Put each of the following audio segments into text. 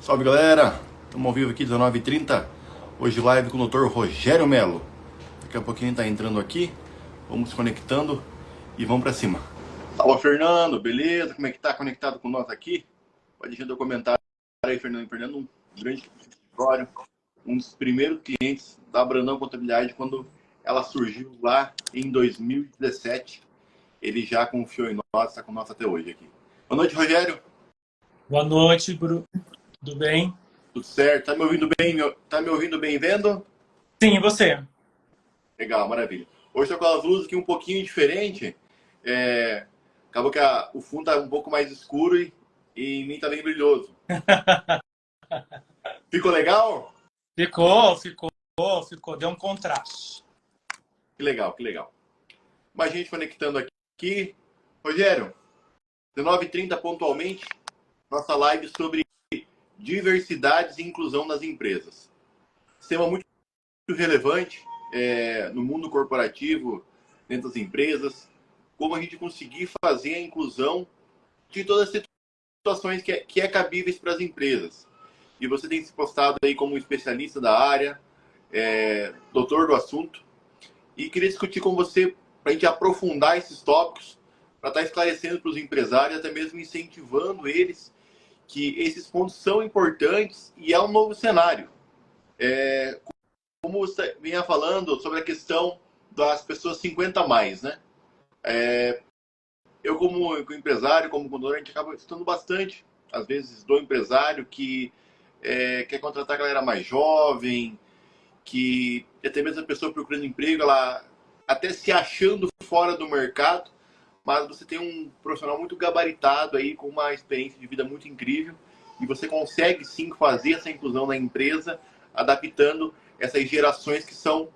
Salve galera, estamos ao vivo aqui 19h30, hoje live com o Dr. Rogério Melo. Daqui a pouquinho ele tá entrando aqui, vamos se conectando e vamos para cima. Salve Fernando, beleza? Como é que tá conectado com nós aqui? Pode deixar o comentário aí, Fernando. Fernando, um grande escritório, um dos primeiros clientes da Brandão Contabilidade quando ela surgiu lá em 2017. Ele já confiou em nós, está com nós até hoje aqui. Boa noite, Rogério. Boa noite, Bruno. Tudo bem? Tudo certo? Tá me ouvindo bem? Tá me ouvindo bem vendo? Sim, e você? Legal, maravilha. Hoje tô com as luzes aqui um pouquinho diferente. Acabou que o fundo tá um pouco mais escuro e em mim tá bem brilhoso. Ficou legal? Ficou. Deu um contraste. Que legal, que legal. Mais gente conectando aqui. Rogério, 19h30 pontualmente, nossa live sobre diversidade e inclusão nas empresas. Tema muito relevante no mundo corporativo, dentro das empresas, como a gente conseguir fazer a inclusão de todas as situações que é cabíveis para as empresas. E você tem se postado aí como especialista da área, doutor do assunto, e queria discutir com você para a gente aprofundar esses tópicos, para estar esclarecendo para os empresários, até mesmo incentivando eles que esses pontos são importantes e é um novo cenário. Como você vinha falando sobre a questão das pessoas 50 a mais, né? Eu, como empresário, como consultor, a gente acaba escutando bastante, às vezes, do empresário que quer contratar a galera mais jovem, que até mesmo a pessoa procurando emprego, ela até se achando fora do mercado, mas você tem um profissional muito gabaritado aí, com uma experiência de vida muito incrível, e você consegue sim fazer essa inclusão na empresa, adaptando essas gerações que são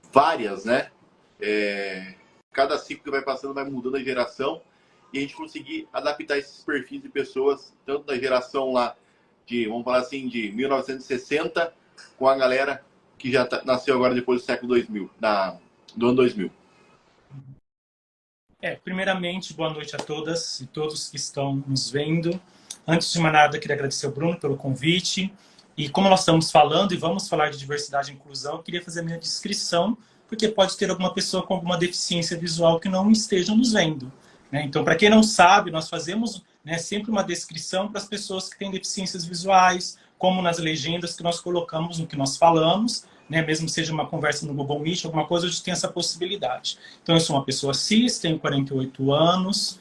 várias, né? Cada ciclo que vai passando vai mudando a geração, e a gente conseguir adaptar esses perfis de pessoas, tanto da geração lá de, vamos falar assim, de 1960, com a galera que já nasceu agora depois do século 2000, do ano 2000. Primeiramente, boa noite a todas e todos que estão nos vendo. Antes de mais nada, queria agradecer ao Bruno pelo convite. E como nós estamos falando e vamos falar de diversidade e inclusão, eu queria fazer a minha descrição, porque pode ter alguma pessoa com alguma deficiência visual que não esteja nos vendo, né? Então, para quem não sabe, nós fazemos, né, sempre uma descrição para as pessoas que têm deficiências visuais, como nas legendas que nós colocamos no que nós falamos, né, mesmo que seja uma conversa no Google Meet, alguma coisa, a gente tem essa possibilidade. Então, eu sou uma pessoa cis, tenho 48 anos,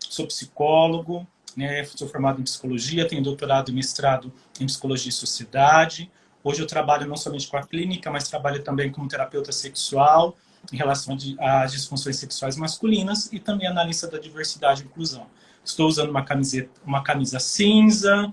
sou psicólogo, né, sou formado em psicologia, tenho doutorado e mestrado em psicologia e sociedade. Hoje eu trabalho não somente com a clínica, mas trabalho também como terapeuta sexual, em relação às disfunções sexuais masculinas, e também analista da diversidade e inclusão. Estou usando uma camisa cinza,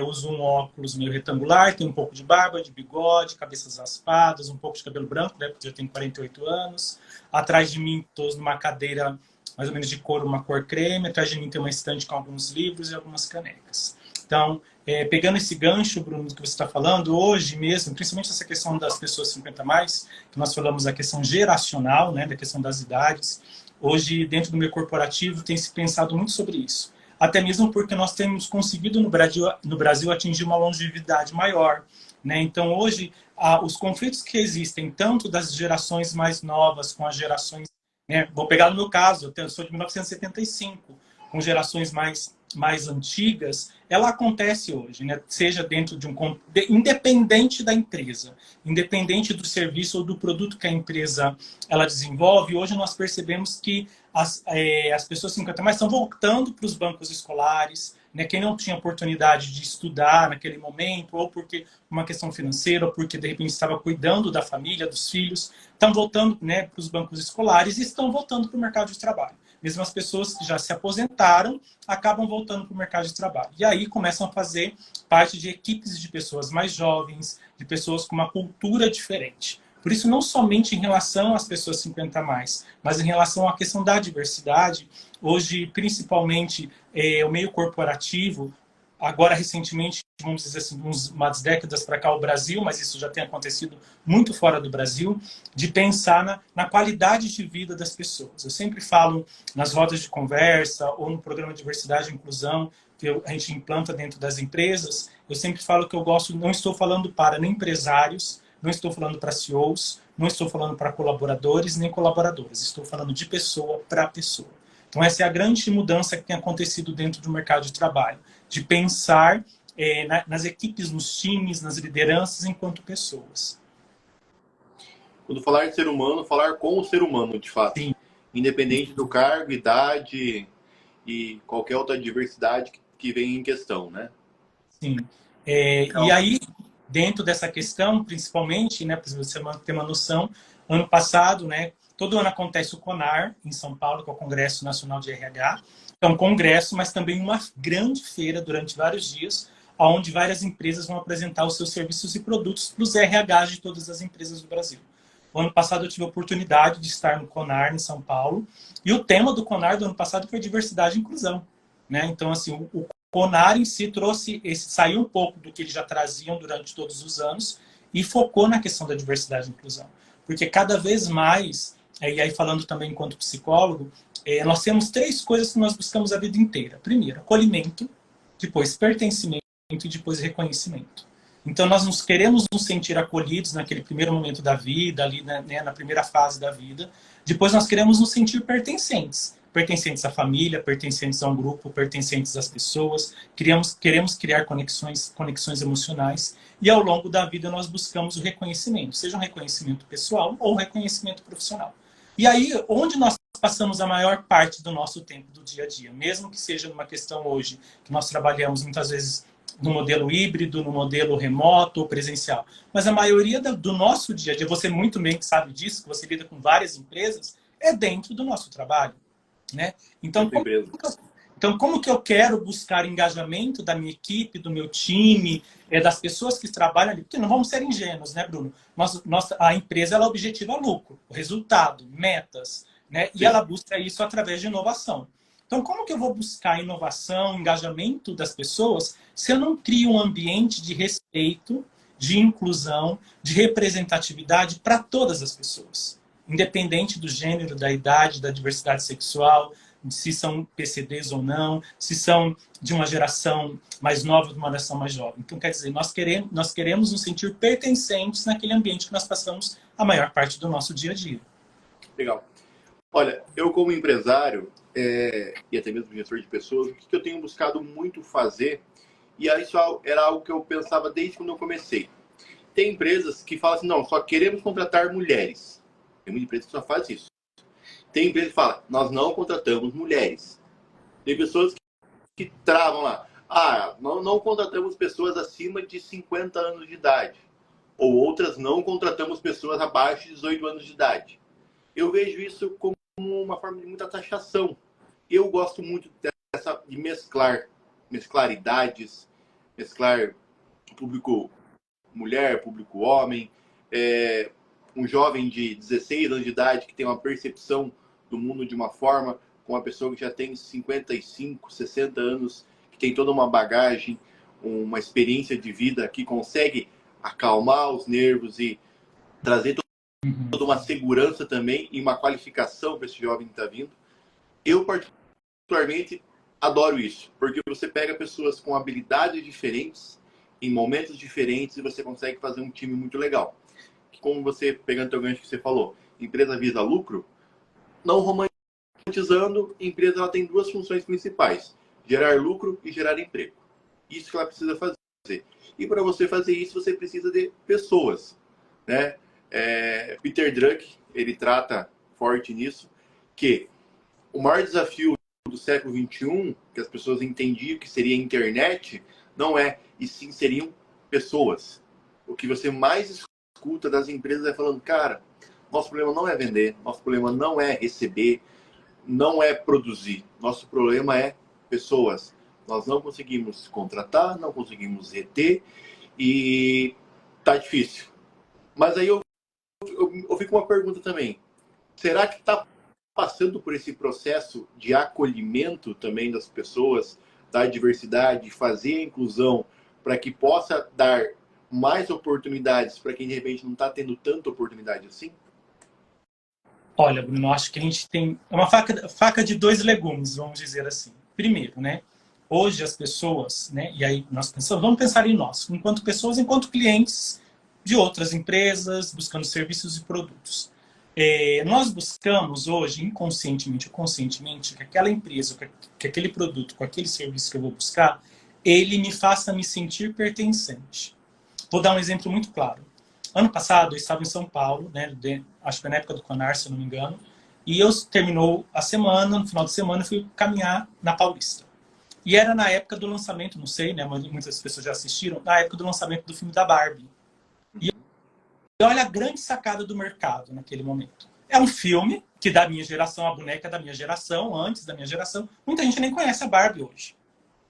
uso um óculos meio retangular, tenho um pouco de barba, de bigode, cabeças raspadas, um pouco de cabelo branco, né, porque eu tenho 48 anos. Atrás de mim estou numa cadeira mais ou menos de couro, uma cor creme. Atrás de mim tem uma estante com alguns livros e algumas canecas. Então, pegando esse gancho, Bruno, do que você está falando, hoje mesmo, principalmente essa questão das pessoas 50 a mais, que nós falamos da questão geracional, né, da questão das idades, hoje, dentro do meio corporativo, tem se pensado muito sobre isso. Até mesmo porque nós temos conseguido no Brasil atingir uma longevidade maior, né? Então, hoje, os conflitos que existem, tanto das gerações mais novas com as gerações, né? Vou pegar no meu caso, eu sou de 1975, com gerações mais antigas, ela acontece hoje, né? Seja dentro de independente da empresa, independente do serviço ou do produto que a empresa ela desenvolve. Hoje nós percebemos que as pessoas 50 mais estão voltando para os bancos escolares, né? Quem não tinha oportunidade de estudar naquele momento, ou porque uma questão financeira, ou porque de repente estava cuidando da família, dos filhos, estão voltando, né, para os bancos escolares e estão voltando para o mercado de trabalho. Mesmo as pessoas que já se aposentaram acabam voltando para o mercado de trabalho. E aí começam a fazer parte de equipes de pessoas mais jovens, de pessoas com uma cultura diferente. Por isso, não somente em relação às pessoas 50 a mais, mas em relação à questão da diversidade, hoje, principalmente, o meio corporativo, agora recentemente, vamos dizer assim, umas décadas para cá, o Brasil, mas isso já tem acontecido muito fora do Brasil, de pensar na qualidade de vida das pessoas. Eu sempre falo nas rodas de conversa ou no programa Diversidade e Inclusão, a gente implanta dentro das empresas, eu sempre falo que eu gosto, não estou falando para nem empresários, não estou falando para CEOs, não estou falando para colaboradores nem colaboradoras, estou falando de pessoa para pessoa. Então essa é a grande mudança que tem acontecido dentro do mercado de trabalho, de pensar nas equipes, nos times, nas lideranças enquanto pessoas. Quando falar de ser humano, falar com o ser humano, de fato. Sim. Independente do cargo, idade e qualquer outra diversidade que venha em questão, né? Sim. E aí, dentro dessa questão, principalmente, né, para você ter uma noção, ano passado, né, todo ano acontece o CONAR, em São Paulo, que é o Congresso Nacional de RH. É um congresso, mas também uma grande feira durante vários dias, onde várias empresas vão apresentar os seus serviços e produtos para os RHs de todas as empresas do Brasil. O ano passado eu tive a oportunidade de estar no CONAR, em São Paulo, e o tema do CONAR do ano passado foi diversidade e inclusão. Né? Então, assim, o CONAR em si saiu um pouco do que eles já traziam durante todos os anos e focou na questão da diversidade e inclusão. Porque cada vez mais, e aí falando também enquanto psicólogo, nós temos 3 coisas que nós buscamos a vida inteira. Primeiro, acolhimento, depois pertencimento e depois reconhecimento. Então, nós queremos nos sentir acolhidos naquele primeiro momento da vida, ali, né, na primeira fase da vida. Depois, nós queremos nos sentir pertencentes. Pertencentes à família, pertencentes a um grupo, pertencentes às pessoas. Queremos criar conexões emocionais. E, ao longo da vida, nós buscamos o reconhecimento, seja um reconhecimento pessoal ou um reconhecimento profissional. E aí, onde nós passamos a maior parte do nosso tempo do dia a dia, mesmo que seja numa questão hoje, que nós trabalhamos muitas vezes no modelo híbrido, no modelo remoto ou presencial. Mas a maioria do nosso dia a dia, você muito bem que sabe disso, que você lida com várias empresas, é dentro do nosso trabalho. Né? Então, como que eu quero buscar engajamento da minha equipe, do meu time, das pessoas que trabalham ali? Porque não vamos ser ingênuos, né, Bruno? A empresa ela objetiva lucro, o resultado, metas, né? E ela busca isso através de inovação. Então, como que eu vou buscar inovação, engajamento das pessoas, se eu não crio um ambiente de respeito, de inclusão, de representatividade para todas as pessoas? Independente do gênero, da idade, da diversidade sexual, se são PCDs ou não, se são de uma geração mais nova ou de uma geração mais jovem. Então, quer dizer, nós queremos nos sentir pertencentes naquele ambiente que nós passamos a maior parte do nosso dia a dia. Legal. Olha, eu como empresário e até mesmo gestor de pessoas, o que eu tenho buscado muito fazer, e isso era algo que eu pensava desde quando eu comecei. Tem empresas que falam assim, não, só queremos contratar mulheres. Tem muita empresa que só faz isso. Tem empresa que fala, nós não contratamos mulheres. Tem pessoas que travam lá. Não contratamos pessoas acima de 50 anos de idade. Ou outras, não contratamos pessoas abaixo de 18 anos de idade. Eu vejo isso como uma forma de muita taxação. Eu gosto muito de mesclar idades, mesclar público mulher, público homem, um jovem de 16 anos de idade que tem uma percepção do mundo de uma forma, com uma pessoa que já tem 55, 60 anos, que tem toda uma bagagem, uma experiência de vida, que consegue acalmar os nervos e trazer toda uma segurança também e uma qualificação para esse jovem que está vindo. Eu, particularmente, adoro isso, porque você pega pessoas com habilidades diferentes, em momentos diferentes, e você consegue fazer um time muito legal. Como você, pegando o teu gancho que você falou, empresa visa lucro, não romantizando, a empresa ela tem 2 funções principais, gerar lucro e gerar emprego. Isso que ela precisa fazer. E para você fazer isso, você precisa de pessoas. Né? Peter Drucker, ele trata forte nisso, que o maior desafio do século XXI, que as pessoas entendiam que seria a internet, não e sim seriam pessoas. O que você mais escuta das empresas é falando, cara, nosso problema não é vender, nosso problema não é receber, não é produzir, nosso problema é pessoas. Nós não conseguimos contratar, não conseguimos reter e tá difícil. Mas aí eu fico com uma pergunta também. Será que está passando por esse processo de acolhimento também das pessoas, da diversidade, fazer a inclusão para que possa dar mais oportunidades para quem de repente não está tendo tanta oportunidade assim? Olha, Bruno, acho que a gente tem uma faca de 2 legumes, vamos dizer assim. Primeiro, né? Hoje as pessoas, né, e aí nós pensamos, vamos pensar em nós, enquanto pessoas, enquanto clientes de outras empresas, buscando serviços e produtos. Nós buscamos hoje, inconscientemente ou conscientemente, que aquela empresa, que aquele produto, com aquele serviço que eu vou buscar, ele me faça me sentir pertencente. Vou dar um exemplo muito claro. Ano passado, eu estava em São Paulo, né, acho que foi na época do Conar, se eu não me engano, e eu terminou a semana, no final de semana, eu fui caminhar na Paulista. E era na época do lançamento, não sei, né, muitas pessoas já assistiram, na época do lançamento do filme da Barbie. E olha a grande sacada do mercado naquele momento. É um filme que da minha geração, a boneca da minha geração, antes da minha geração, muita gente nem conhece a Barbie hoje,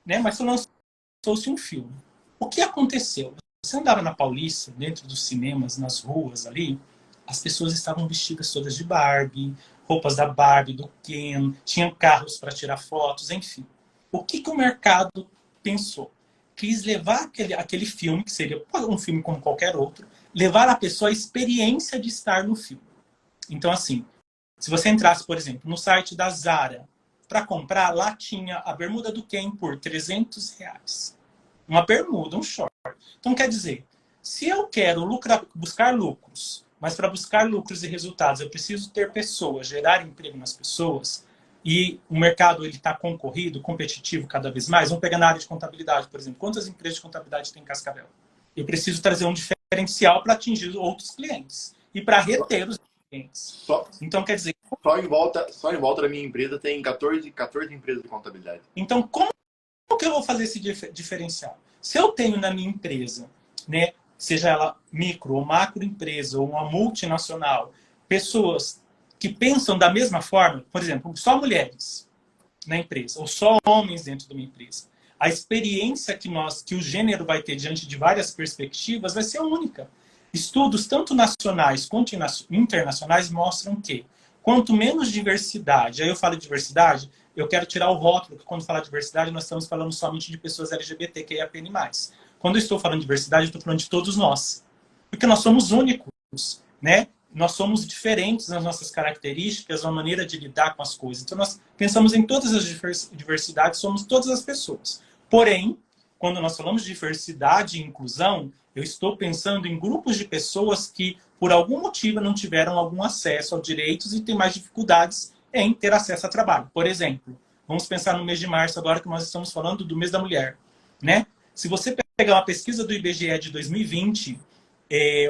né? Mas lançou-se um filme. O que aconteceu? Você andava na Paulista, dentro dos cinemas, nas ruas ali, as pessoas estavam vestidas todas de Barbie, roupas da Barbie, do Ken, tinham carros para tirar fotos, enfim. O que o mercado pensou? Quis levar aquele filme, que seria um filme como qualquer outro, levar a pessoa a experiência de estar no filme. Então, assim, se você entrasse, por exemplo, no site da Zara para comprar, lá tinha a bermuda do Ken por R$ 300. Uma bermuda, um short. Então, quer dizer, se eu quero buscar lucros, mas para buscar lucros e resultados eu preciso ter pessoas, gerar emprego nas pessoas, e o mercado está concorrido, competitivo cada vez mais. Vamos pegar na área de contabilidade, por exemplo. Quantas empresas de contabilidade tem em Cascavel? Eu preciso trazer um diferencial para atingir outros clientes e para reter os clientes. Só, então, quer dizer... só em volta da minha empresa tem 14 empresas de contabilidade. Então, como que eu vou fazer esse diferencial? Se eu tenho na minha empresa, né, seja ela micro ou macro empresa ou uma multinacional, pessoas que pensam da mesma forma, por exemplo, só mulheres na empresa ou só homens dentro de uma empresa, a experiência que o gênero vai ter diante de várias perspectivas vai ser única. Estudos tanto nacionais quanto internacionais mostram que quanto menos diversidade, aí eu falo de diversidade, eu quero tirar o rótulo, que quando falar de diversidade, nós estamos falando somente de pessoas LGBTQIAPN+. Quando eu estou falando de diversidade, eu estou falando de todos nós. Porque nós somos únicos, né? Nós somos diferentes nas nossas características, na maneira de lidar com as coisas. Então, nós pensamos em todas as diversidades, somos todas as pessoas. Porém, quando nós falamos de diversidade e inclusão, eu estou pensando em grupos de pessoas que, por algum motivo, não tiveram algum acesso aos direitos e têm mais dificuldades em ter acesso a trabalho. Por exemplo, vamos pensar no mês de março, agora que nós estamos falando do mês da mulher, né? Se você pegar uma pesquisa do IBGE de 2020,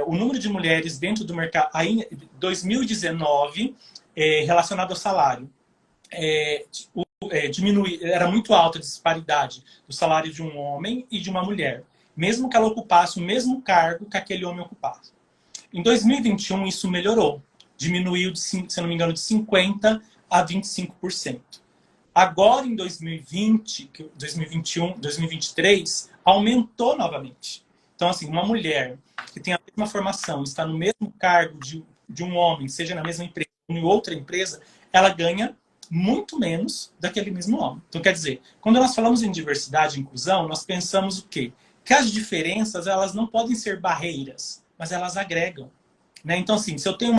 o número de mulheres dentro do mercado, aí, 2019, relacionado ao salário, era muito alta a disparidade do salário de um homem e de uma mulher, mesmo que ela ocupasse o mesmo cargo que aquele homem ocupava. Em 2021, isso melhorou. Diminuiu, se não me engano, de 50% a 25%. Agora, em 2020, 2021, 2023, aumentou novamente. Então, assim, uma mulher que tem a mesma formação, está no mesmo cargo de um homem, seja na mesma empresa ou em outra empresa, ela ganha muito menos daquele mesmo homem. Então, quer dizer, quando nós falamos em diversidade e inclusão, nós pensamos o quê? Que as diferenças, elas não podem ser barreiras, mas elas agregam. Né? Então, assim, se eu tenho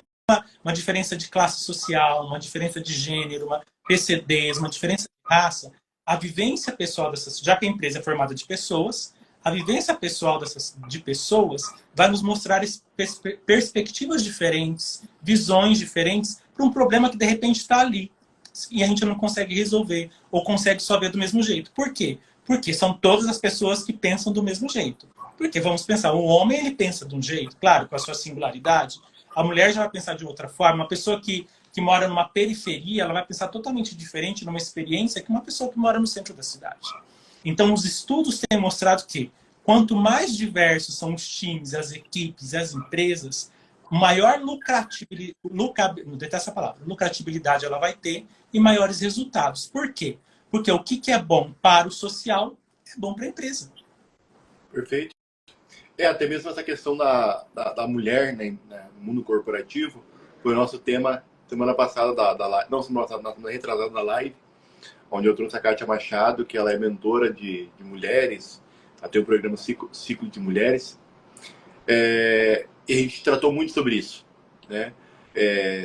uma diferença de classe social, uma diferença de gênero, uma PCDs, uma diferença de raça, a vivência pessoal dessas, já que a empresa é formada de pessoas, a vivência pessoal de pessoas vai nos mostrar perspectivas diferentes, visões diferentes para um problema que de repente está ali e a gente não consegue resolver ou consegue só ver do mesmo jeito. Por quê? Porque são todas as pessoas que pensam do mesmo jeito. Porque vamos pensar, o homem ele pensa de um jeito, claro, com a sua singularidade, a mulher já vai pensar de outra forma, uma pessoa que mora numa periferia, ela vai pensar totalmente diferente numa experiência que uma pessoa que mora no centro da cidade. Então, os estudos têm mostrado que quanto mais diversos são os times, as equipes, as empresas, maior lucratibilidade ela vai ter e maiores resultados. Por quê? Porque o que é bom para o social é bom para a empresa. Perfeito. Até mesmo essa questão da mulher, né, no mundo corporativo foi o nosso tema semana passada da live, não semana passada, na retrasada da live, onde eu trouxe a Kátia Machado, que ela é mentora de mulheres, ela tem o programa Ciclo de Mulheres, e a gente tratou muito sobre isso, né?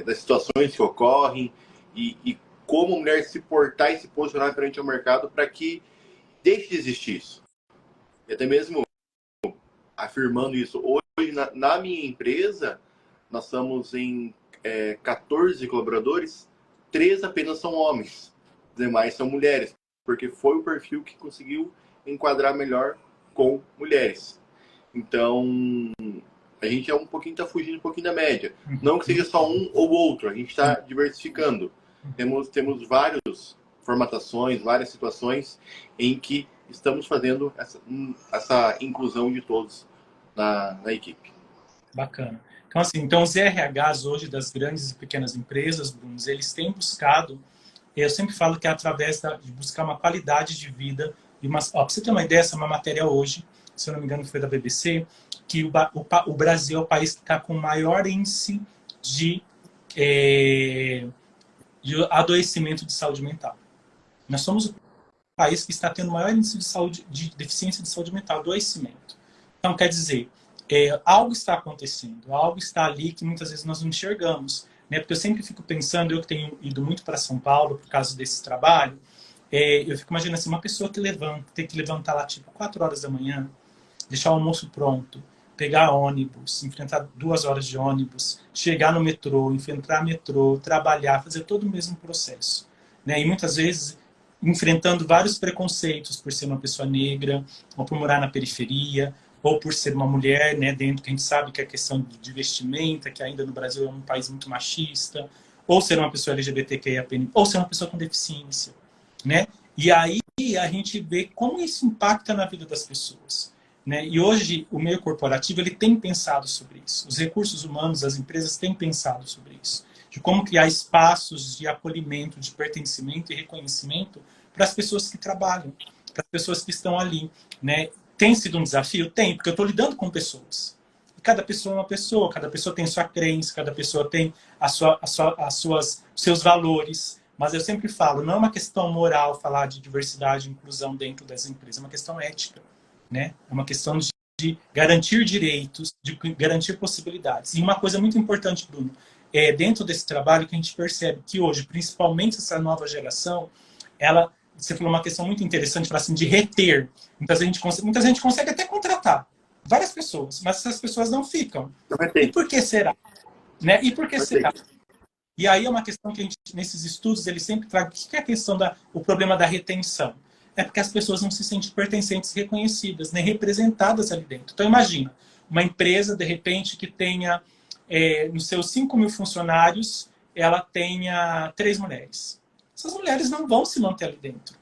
Das situações que ocorrem e como a mulher se portar e se posicionar perante o mercado para que deixe de existir isso. E até mesmo afirmando isso, hoje na minha empresa, nós estamos em 14 colaboradores, 3 apenas são homens, os demais são mulheres, porque foi o perfil que conseguiu enquadrar melhor com mulheres. Então, a gente está fugindo um pouquinho da média. Não que seja só um ou outro, a gente está diversificando. Temos várias formatações, várias situações em que estamos fazendo essa inclusão de todos na equipe. Bacana. Então, assim, os RHs hoje das grandes e pequenas empresas, Bruno, eles têm buscado, eu sempre falo que é através de buscar uma qualidade de vida. Para você ter uma ideia, essa é uma matéria hoje, se eu não me engano foi da BBC, que o Brasil é o país que está com o maior índice de adoecimento de saúde mental. Nós somos o país que está tendo o maior índice de deficiência de saúde mental, adoecimento. Então, quer dizer, algo está acontecendo, algo está ali que muitas vezes nós não enxergamos. Né? Porque eu sempre fico pensando, eu que tenho ido muito para São Paulo por causa desse trabalho, eu fico imaginando assim, uma pessoa que tem que levantar lá tipo 4 horas da manhã, deixar o almoço pronto, pegar ônibus, enfrentar 2 horas de ônibus, chegar no metrô, enfrentar metrô, trabalhar, fazer todo o mesmo processo. Né? E muitas vezes enfrentando vários preconceitos por ser uma pessoa negra, ou por morar na periferia, ou por ser uma mulher, né, dentro que a gente sabe que é a questão de vestimenta, que ainda no Brasil é um país muito machista, ou ser uma pessoa LGBTQIA+, ou ser uma pessoa com deficiência. Né? E aí a gente vê como isso impacta na vida das pessoas. Né? E hoje o meio corporativo ele tem pensado sobre isso. Os recursos humanos, as empresas têm pensado sobre isso. De como criar espaços de acolhimento, de pertencimento e reconhecimento para as pessoas que trabalham, para as pessoas que estão ali. Né? Tem sido um desafio? Tem, porque eu estou lidando com pessoas. E cada pessoa é uma pessoa, cada pessoa tem sua crença, cada pessoa tem os seus valores. Mas eu sempre falo, não é uma questão moral falar de diversidade e inclusão dentro das empresas, é uma questão ética. Né? É uma questão de garantir direitos, de garantir possibilidades. E uma coisa muito importante, Bruno, dentro desse trabalho que a gente percebe que hoje, principalmente essa nova geração, você falou uma questão muito interessante, assim, de reter. Muita gente consegue até contratar várias pessoas, mas essas pessoas não ficam. E por que será? Né? E por que será? E aí é uma questão que a gente, nesses estudos, eles sempre tragam, o que é a questão o problema da retenção? É porque as pessoas não se sentem pertencentes, reconhecidas, nem representadas ali dentro. Então, imagina, uma empresa, de repente, que tenha, nos seus 5.000 funcionários, ela tenha 3 mulheres. Essas mulheres não vão se manter ali dentro.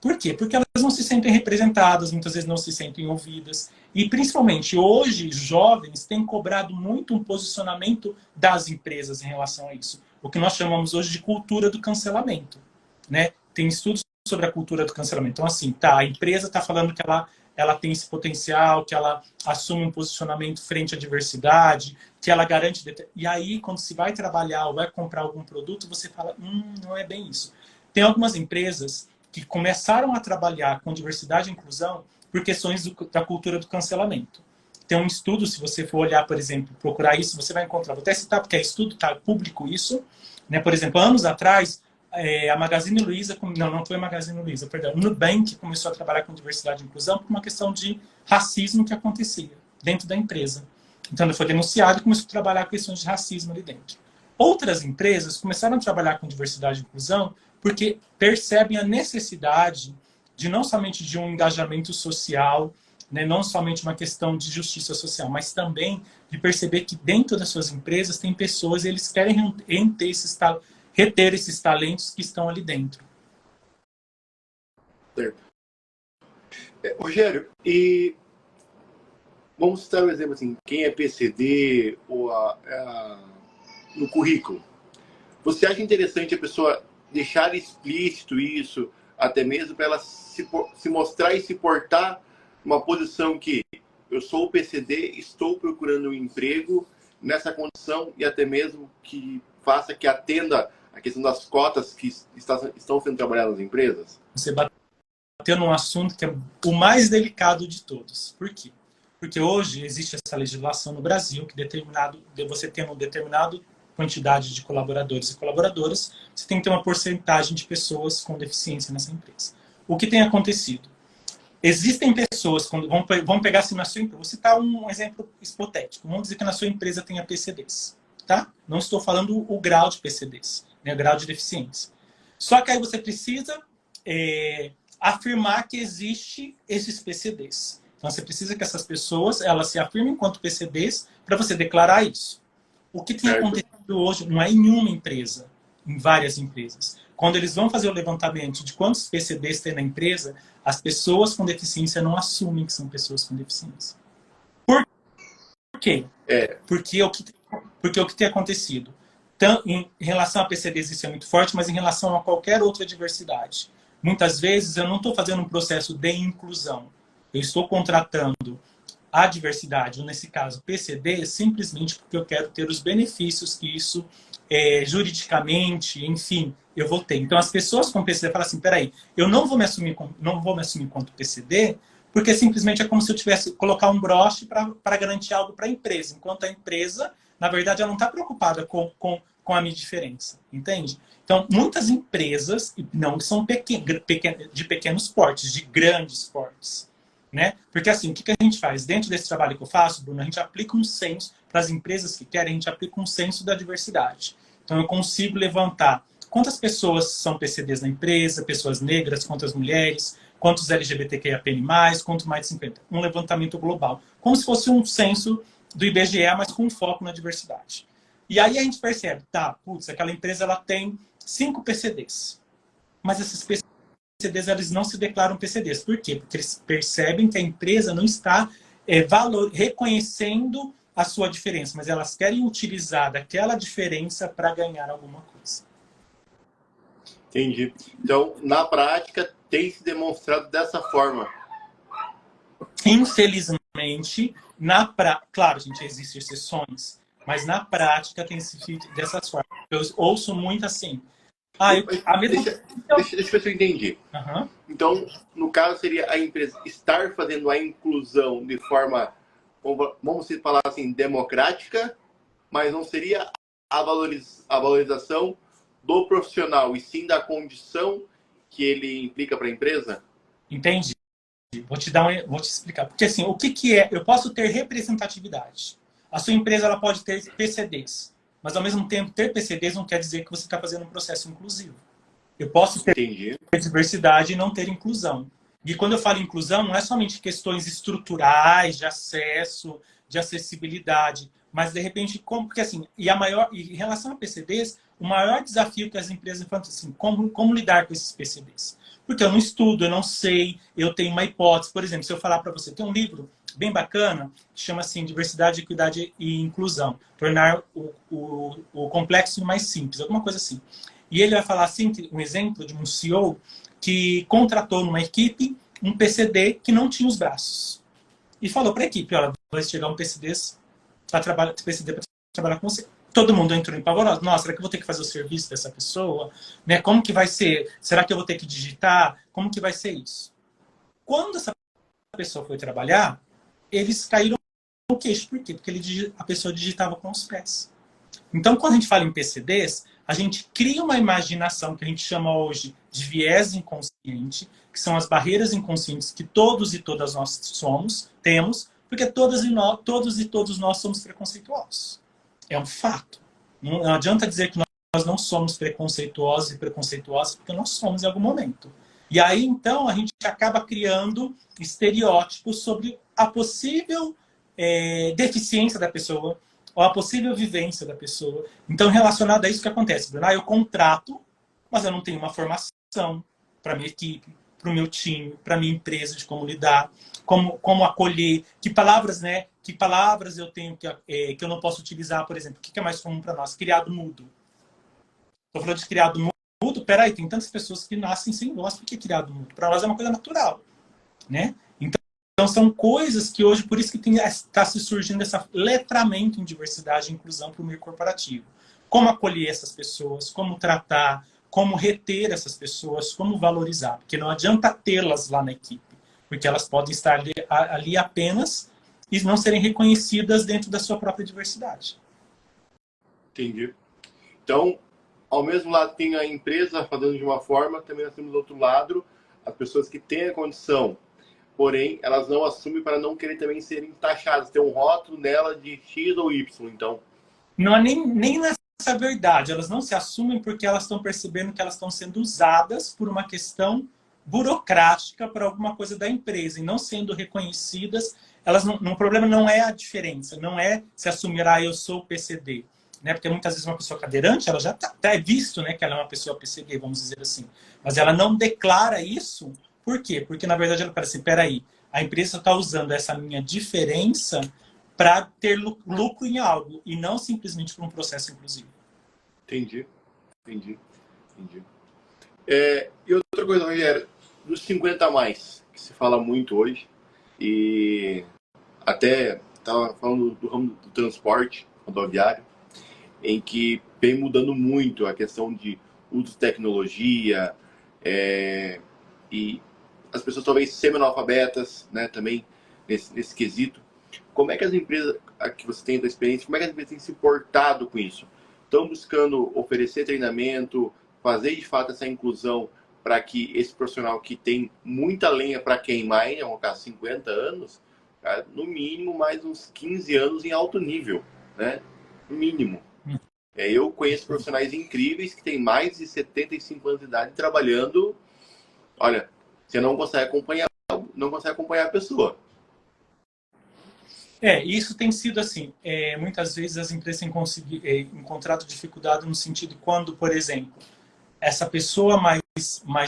Por quê? Porque elas não se sentem representadas, muitas vezes não se sentem ouvidas. E, principalmente, hoje, jovens têm cobrado muito um posicionamento das empresas em relação a isso. O que nós chamamos hoje de cultura do cancelamento. Né? Tem estudos sobre a cultura do cancelamento. Então, assim, a empresa está falando que ela tem esse potencial, que ela assume um posicionamento frente à diversidade, que ela garante... E aí, quando se vai trabalhar ou vai comprar algum produto, você fala, não é bem isso. Tem algumas empresas que começaram a trabalhar com diversidade e inclusão por questões da cultura do cancelamento. Tem um estudo, se você for olhar, por exemplo, procurar isso, você vai encontrar, vou até citar, porque é estudo, está público isso, né? Por exemplo, anos atrás, a Magazine Luiza, não foi a Magazine Luiza, perdão, o Nubank começou a trabalhar com diversidade e inclusão por uma questão de racismo que acontecia dentro da empresa. Então, ele foi denunciado e começou a trabalhar com questões de racismo ali dentro. Outras empresas começaram a trabalhar com diversidade e inclusão porque percebem a necessidade de não somente de um engajamento social, né, não somente uma questão de justiça social, mas também de perceber que dentro das suas empresas tem pessoas e eles querem reter esses talentos que estão ali dentro. Certo. Rogério, e vamos citar um exemplo assim, quem é PCD ou no currículo. Você acha interessante a pessoa deixar explícito isso, até mesmo para ela se mostrar e se portar uma posição que eu sou o PCD, estou procurando um emprego nessa condição e até mesmo que faça que atenda a questão das cotas que estão sendo trabalhadas nas empresas? Você bateu num assunto que é o mais delicado de todos. Por quê? Porque hoje existe essa legislação no Brasil que você tem um determinado quantidade de colaboradores e colaboradoras, você tem que ter uma porcentagem de pessoas com deficiência nessa empresa. O que tem acontecido? existem pessoas, quando vamos pegar assim na sua empresa, vou citar um exemplo hipotético. Vamos dizer que na sua empresa tenha PCDs, tá? Não estou falando o grau de PCDs, né, o grau de deficiência. Só que aí você precisa afirmar que existe esses PCDs. Então você precisa que essas pessoas elas se afirmem enquanto PCDs para você declarar isso. O que tem acontecido hoje não é em uma empresa, em várias empresas. Quando eles vão fazer o levantamento de quantos PCDs tem na empresa, as pessoas com deficiência não assumem que são pessoas com deficiência. Por quê? Porque o que tem acontecido? Em relação a PCDs isso é muito forte, mas em relação a qualquer outra diversidade. Muitas vezes eu não estou fazendo um processo de inclusão. Eu estou contratando a diversidade, ou nesse caso PCD, simplesmente porque eu quero ter os benefícios que isso juridicamente, enfim, eu vou ter. Então as pessoas com PCD falam assim, peraí, eu não vou me assumir enquanto PCD, porque simplesmente é como se eu tivesse que colocar um broche para garantir algo para a empresa, enquanto a empresa, na verdade, ela não está preocupada com a minha diferença, entende? Então, muitas empresas, não são de pequenos portes, de grandes portes, né? Porque assim, o que a gente faz? Dentro desse trabalho que eu faço, Bruno, a gente aplica um censo, para as empresas que querem, a gente aplica um censo da diversidade. Então, eu consigo levantar quantas pessoas são PCDs na empresa, pessoas negras, quantas mulheres, quantos LGBTQIAP+, quanto mais de 50. Um levantamento global. Como se fosse um censo do IBGE, mas com foco na diversidade. E aí a gente percebe, tá, putz, aquela empresa ela tem 5 PCDs. Mas esses PCDs eles não se declaram PCDs. Por quê? Porque eles percebem que a empresa não está reconhecendo a sua diferença, mas elas querem utilizar daquela diferença para ganhar alguma coisa. Entendi. Então, na prática, tem se demonstrado dessa forma. Infelizmente, claro, gente, existem exceções, mas na prática tem se feito dessa forma. Eu ouço muito assim. Deixa eu ver se eu entendi. Uhum. Então, no caso, seria a empresa estar fazendo a inclusão de forma, vamos falar assim, democrática, mas não seria a valorização do profissional, e sim da condição que ele implica para a empresa? Entendi. Vou te explicar. Porque assim, o que é? Eu posso ter representatividade. A sua empresa ela pode ter PCDs, mas ao mesmo tempo ter PCDs não quer dizer que você está fazendo um processo inclusivo. Eu posso ter diversidade e não ter inclusão. E quando eu falo inclusão, não é somente questões estruturais, de acesso, de acessibilidade, mas de repente, porque assim, e em relação a PCDs, o maior desafio que as empresas falam assim, como lidar com esses PCDs? Porque eu não estudo, eu não sei, eu tenho uma hipótese. Por exemplo, se eu falar para você, tem um livro bem bacana que chama assim Diversidade, Equidade e Inclusão, tornar o complexo mais simples, alguma coisa assim. E ele vai falar assim, um exemplo de um CEO que contratou numa equipe um PCD que não tinha os braços. E falou para a equipe, olha, vai chegar um PCD para trabalhar com você. Todo mundo entrou em pavoroso. Nossa, será que eu vou ter que fazer o serviço dessa pessoa? Né? Como que vai ser? Será que eu vou ter que digitar? Como que vai ser isso? Quando essa pessoa foi trabalhar, eles caíram no queixo. Por quê? Porque a pessoa digitava com os pés. Então, quando a gente fala em PCDs, a gente cria uma imaginação que a gente chama hoje de viés inconsciente, que são as barreiras inconscientes que todos e todas nós temos, porque todos e todos nós somos preconceituosos. É um fato. Não adianta dizer que nós não somos preconceituosos e preconceituosos, porque nós somos em algum momento. E aí, então, a gente acaba criando estereótipos sobre a possível deficiência da pessoa, ou a possível vivência da pessoa. Então, relacionado a isso, o que acontece? Bruno? Eu contrato, mas eu não tenho uma formação para a minha equipe, para o meu time, para a minha empresa, de como lidar, como acolher, que palavras eu tenho que eu não posso utilizar, por exemplo. O que é mais comum para nós? Criado mudo. Estou falando de criado mudo, peraí, tem tantas pessoas que nascem sem voz, por que criado mudo? Para nós é uma coisa natural, né? Então, são coisas que hoje, por isso que está se surgindo esse letramento em diversidade e inclusão para o meio corporativo. Como acolher essas pessoas, como tratar, como reter essas pessoas, como valorizar. Porque não adianta tê-las lá na equipe, porque elas podem estar ali apenas e não serem reconhecidas dentro da sua própria diversidade. Entendi. Então, ao mesmo lado tem a empresa fazendo de uma forma, também nós temos do outro lado as pessoas que têm a condição porém elas não assumem para não querer também serem taxadas, ter um rótulo nela de X ou Y, então. Não é nem nessa verdade, elas não se assumem porque elas estão percebendo que elas estão sendo usadas por uma questão burocrática para alguma coisa da empresa e não sendo reconhecidas, elas não, o problema não é a diferença, não é se assumir, eu sou PCD, né? Porque muitas vezes uma pessoa cadeirante, ela já é visto, né, que ela é uma pessoa PCD, vamos dizer assim, mas ela não declara isso. Por quê? Porque na verdade ela fala assim, peraí, a empresa está usando essa minha diferença para ter lucro em algo e não simplesmente por um processo inclusivo. Entendi, entendi, entendi. E outra coisa, Rogério, dos 50 a mais, que se fala muito hoje, e até estava falando do ramo do transporte rodoviário, em que vem mudando muito a questão de uso de tecnologia, e as pessoas talvez semi-analfabetas, né, também nesse quesito. Como é que as empresas, que você tem da experiência, como é que as empresas têm se portado com isso? Estão buscando oferecer treinamento, fazer de fato essa inclusão para que esse profissional que tem muita lenha para queimar, no caso 50 anos, cara, no mínimo mais uns 15 anos em alto nível, né? No mínimo. Eu conheço profissionais incríveis que têm mais de 75 anos de idade trabalhando. Olha, você não consegue acompanhar a pessoa. Isso tem sido assim. Muitas vezes as empresas têm encontrado dificuldade no sentido quando, por exemplo, essa pessoa mais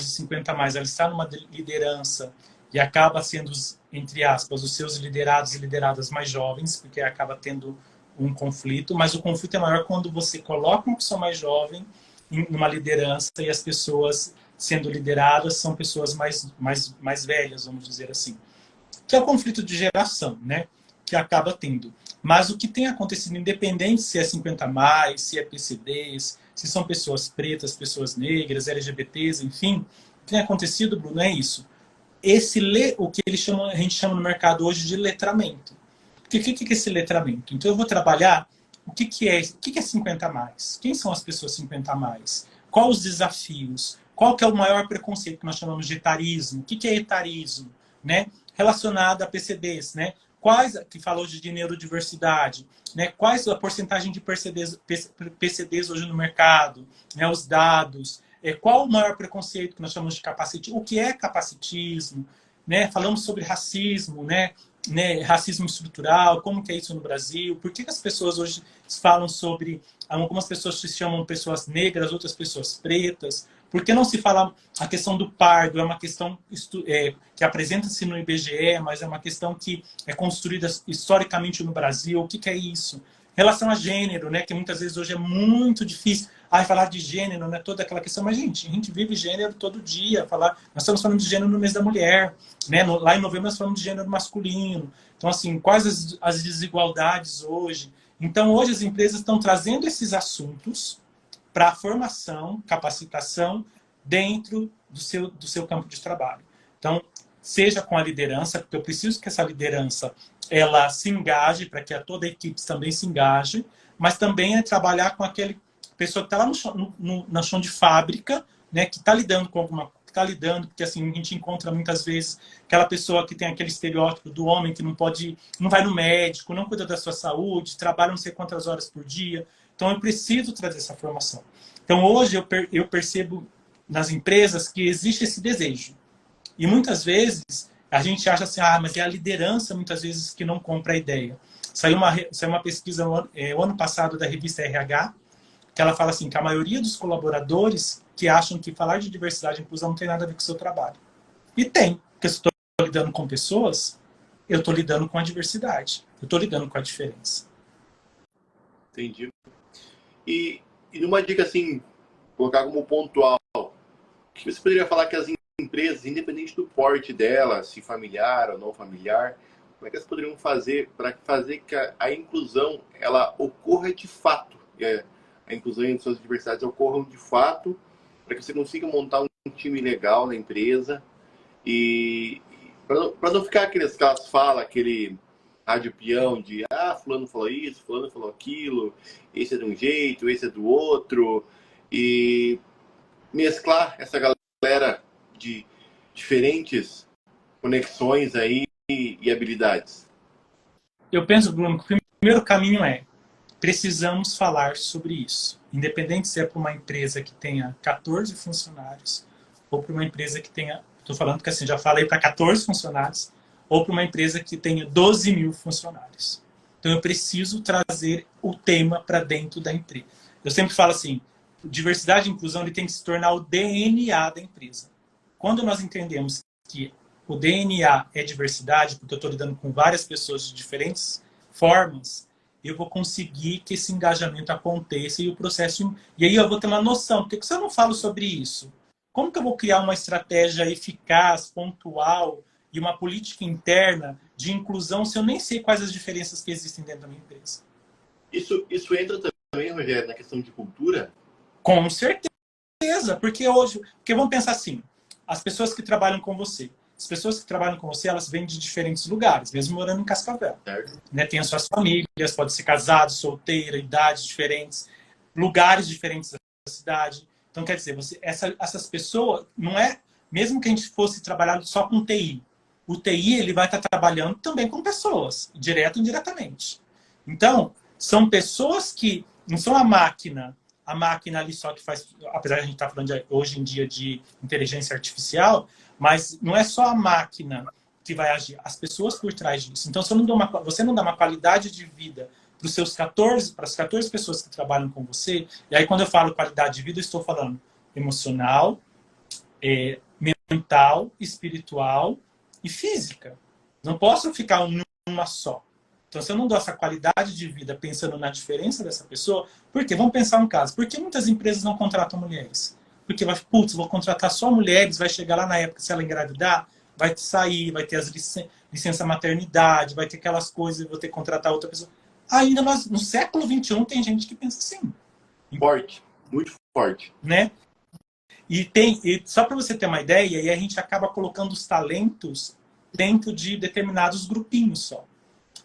de 50 a mais, ela está numa liderança e acaba sendo, entre aspas, os seus liderados e lideradas mais jovens, porque acaba tendo um conflito, mas o conflito é maior quando você coloca uma pessoa mais jovem numa liderança e as pessoas sendo lideradas são pessoas mais velhas, vamos dizer assim. Que é o conflito de geração, né? Que acaba tendo. Mas o que tem acontecido, independente se é 50 a mais, se é PCDs, se são pessoas pretas, pessoas negras, LGBTs, enfim, o que tem acontecido, Bruno, é isso. O que a gente chama no mercado hoje de letramento. O que é esse letramento? Então eu vou trabalhar o que é 50 a mais? Quem são as pessoas 50 a mais? Quais os desafios? Qual que é o maior preconceito que nós chamamos de etarismo? O que é etarismo? Né? Relacionado a PCDs, né? Quais, que falou de neurodiversidade, né? Quais a porcentagem de PCDs hoje no mercado, né? Os dados, qual o maior preconceito que nós chamamos de capacitismo, o que é capacitismo, né? Falamos sobre racismo, né? Racismo estrutural, como que é isso no Brasil, por que as pessoas hoje falam sobre, algumas pessoas se chamam pessoas negras, outras pessoas pretas, por que não se fala a questão do pardo, é uma questão que apresenta-se no IBGE, mas é uma questão que é construída historicamente no Brasil, o que é isso? Relação a gênero, né, que muitas vezes hoje é muito difícil. Falar de gênero, né, toda aquela questão, mas gente, a gente vive gênero todo dia. Nós estamos falando de gênero no mês da mulher, né? Lá em novembro nós falamos de gênero masculino. Então, assim, quais as desigualdades hoje? Então, hoje as empresas estão trazendo esses assuntos para formação, capacitação dentro do seu campo de trabalho. Então, seja com a liderança, porque eu preciso que essa liderança ela se engaje, para que toda a equipe também se engaje, mas também é trabalhar com aquele pessoa que está lá no chão de fábrica, né, que está lidando com alguma coisa, está lidando, porque assim, a gente encontra muitas vezes aquela pessoa que tem aquele estereótipo do homem que não vai no médico, não cuida da sua saúde, trabalha não sei quantas horas por dia. Então, eu preciso trazer essa formação. Então, hoje, eu percebo nas empresas que existe esse desejo. E muitas vezes, a gente acha assim, mas é a liderança, muitas vezes, que não compra a ideia. Saiu uma pesquisa o ano passado da revista RH, que ela fala assim, que a maioria dos colaboradores que acham que falar de diversidade e inclusão não tem nada a ver com o seu trabalho. E tem, porque se eu estou lidando com pessoas, eu estou lidando com a diversidade. Eu estou lidando com a diferença. Entendi. E numa dica assim, colocar como pontual, que você poderia falar que as empresas, independente do porte dela, se familiar ou não familiar, como é que elas poderiam fazer para fazer que a inclusão ela ocorra de fato? A inclusão e as suas diversidades ocorram de fato, para que você consiga montar um time legal na empresa e para não ficar aquelas falas, aquele rádio peão de fulano falou isso, fulano falou aquilo, esse é de um jeito, esse é do outro, e mesclar essa galera de diferentes conexões aí e habilidades? Eu penso, Bruno, que o primeiro caminho é precisamos falar sobre isso. Independente se é para uma empresa que tenha 14 funcionários ou para uma empresa que tenha, estou falando que assim, já falei para 14 funcionários, ou para uma empresa que tenha 12 mil funcionários. Então eu preciso trazer o tema para dentro da empresa. Eu sempre falo assim, diversidade e inclusão ele tem que se tornar o DNA da empresa. Quando nós entendemos que o DNA é diversidade, porque eu estou lidando com várias pessoas de diferentes formas, eu vou conseguir que esse engajamento aconteça e o processo. E aí eu vou ter uma noção, porque se eu não falo sobre isso, como que eu vou criar uma estratégia eficaz, pontual e uma política interna de inclusão se eu nem sei quais as diferenças que existem dentro da minha empresa? Isso entra também, Rogério, na questão de cultura? Com certeza, porque hoje, porque vamos pensar assim, as pessoas que trabalham com você, as pessoas que trabalham com você, elas vêm de diferentes lugares, mesmo morando em Cascavel. Certo. Né? Tem as suas famílias, pode ser casado, solteira, idades diferentes, lugares diferentes da cidade. Então, quer dizer, essas pessoas, não é, mesmo que a gente fosse trabalhar só com TI, o TI ele vai estar trabalhando também com pessoas, direto e indiretamente. Então, são pessoas que não são a máquina ali só que faz, apesar de a gente estar falando hoje em dia de inteligência artificial, mas não é só a máquina que vai agir, as pessoas por trás disso. Então, você não dá uma qualidade de vida para as 14 pessoas que trabalham com você, e aí quando eu falo qualidade de vida, eu estou falando emocional, mental, espiritual e física. Não posso ficar numa só. Então, se eu não dou essa qualidade de vida pensando na diferença dessa pessoa, por quê? Vamos pensar um caso. Por que muitas empresas não contratam mulheres? Porque vai, putz, vou contratar só mulheres, vai chegar lá na época, se ela engravidar, vai sair, vai ter as licença maternidade, vai ter aquelas coisas, vou ter que contratar outra pessoa. Ainda no século XXI tem gente que pensa assim. Forte, muito forte. Né? E só para você ter uma ideia, aí a gente acaba colocando os talentos dentro de determinados grupinhos só.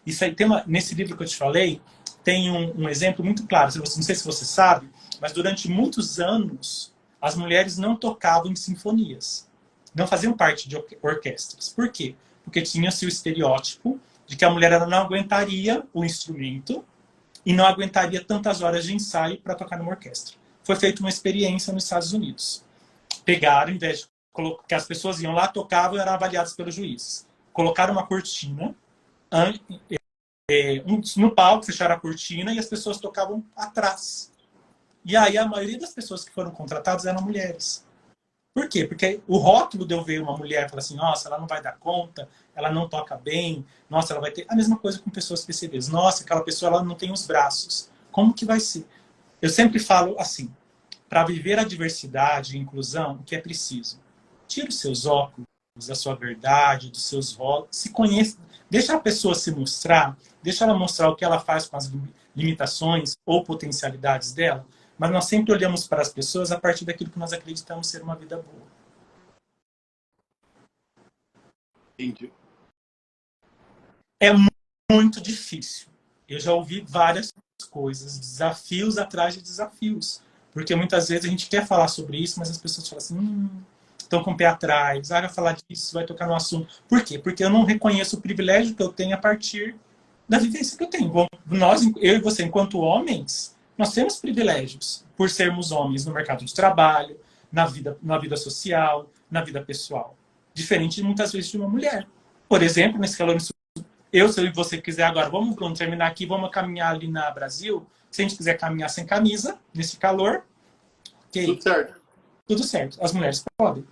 Isso aí nesse livro que eu te falei, tem um exemplo muito claro. Não sei se você sabe, mas durante muitos anos as mulheres não tocavam em sinfonias, não faziam parte de orquestras. Por quê? Porque tinha-se o estereótipo de que a mulher ela não aguentaria o instrumento e não aguentaria tantas horas de ensaio para tocar numa orquestra. Foi feita uma experiência nos Estados Unidos. Pegaram, em vez de que as pessoas iam lá, tocavam e eram avaliadas pelos juízes. Colocaram uma cortina no palco, fecharam a cortina e as pessoas tocavam atrás. E aí a maioria das pessoas que foram contratadas eram mulheres. Por quê? Porque o rótulo de eu ver uma mulher e falar assim, nossa, ela não vai dar conta, ela não toca bem, nossa, ela vai ter... A mesma coisa com pessoas PCDs. Nossa, aquela pessoa ela não tem os braços. Como que vai ser? Eu sempre falo assim, para viver a diversidade e inclusão, o que é preciso? Tira os seus óculos, da sua verdade, dos seus rótulos, se conheça, deixa a pessoa se mostrar, deixa ela mostrar o que ela faz com as limitações ou potencialidades dela, mas nós sempre olhamos para as pessoas a partir daquilo que nós acreditamos ser uma vida boa. Entendi. É muito difícil. Eu já ouvi várias coisas, desafios atrás de desafios. Porque muitas vezes a gente quer falar sobre isso, mas as pessoas falam assim, estão com o pé atrás, vai falar disso, vai tocar no assunto. Por quê? Porque eu não reconheço o privilégio que eu tenho a partir da vivência que eu tenho. Nós, eu e você, enquanto homens, nós temos privilégios por sermos homens no mercado de trabalho, na vida social, na vida pessoal. Diferente de muitas vezes de uma mulher. Por exemplo, nesse calor, se você quiser agora, vamos terminar aqui, vamos caminhar ali na Brasil. Se a gente quiser caminhar sem camisa, nesse calor, ok. Tudo certo. Tudo certo. As mulheres podem?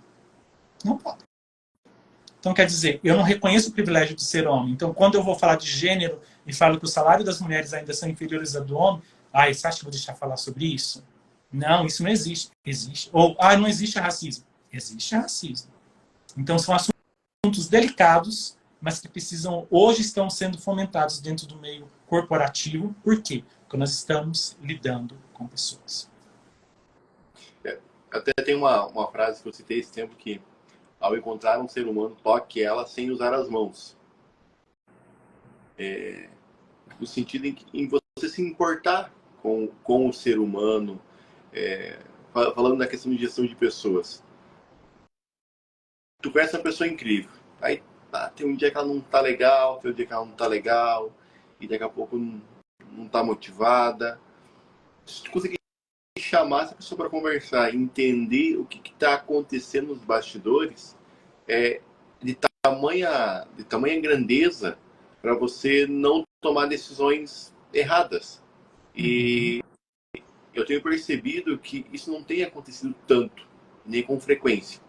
Não podem. Então, quer dizer, eu não reconheço o privilégio de ser homem. Então, quando eu vou falar de gênero e falo que o salário das mulheres ainda são inferiores ao do homem, você acha que eu vou deixar falar sobre isso? Não, isso não existe. Existe. Ou, não existe racismo. Existe racismo. Então, são assuntos delicados, mas que hoje estão sendo fomentados dentro do meio corporativo. Por quê? Porque nós estamos lidando com pessoas. Até tem uma frase que eu citei esse tempo que, ao encontrar um ser humano, toque ela sem usar as mãos. No sentido em você se importar com o ser humano, falando na questão de gestão de pessoas. Tu conhece uma pessoa incrível. Aí tem um dia que ela não tá legal, tem um dia que ela não tá legal, e daqui a pouco não tá motivada. Se tu conseguir chamar essa pessoa para conversar, entender o que está acontecendo nos bastidores, é de tamanha grandeza para você não tomar decisões erradas. E eu tenho percebido que isso não tem acontecido tanto, nem com frequência.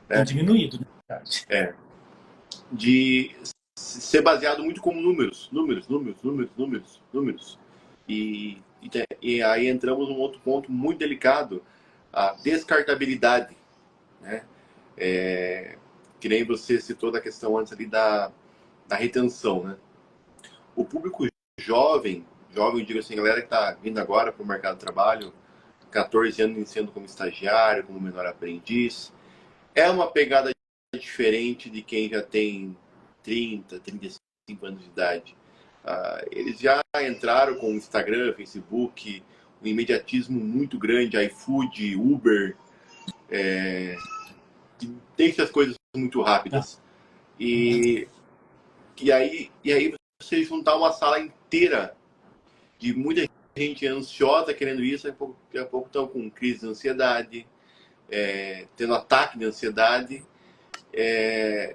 Tem Né? diminuído, na verdade. De ser baseado muito como números. E aí entramos num outro ponto muito delicado, a descartabilidade. Né? Que nem você citou da questão antes ali da retenção. Né? O público jovem, eu digo assim, galera que está vindo agora para o mercado de trabalho, 14 anos iniciando como estagiário, como menor aprendiz, é uma pegada diferente de quem já tem 30, 35 anos de idade. Eles já entraram com Instagram, Facebook, um imediatismo muito grande, iFood, Uber, que deixa as coisas muito rápidas. E aí você juntar uma sala inteira de muita gente ansiosa querendo isso, daqui a pouco estão com crise de ansiedade, tendo ataque de ansiedade. E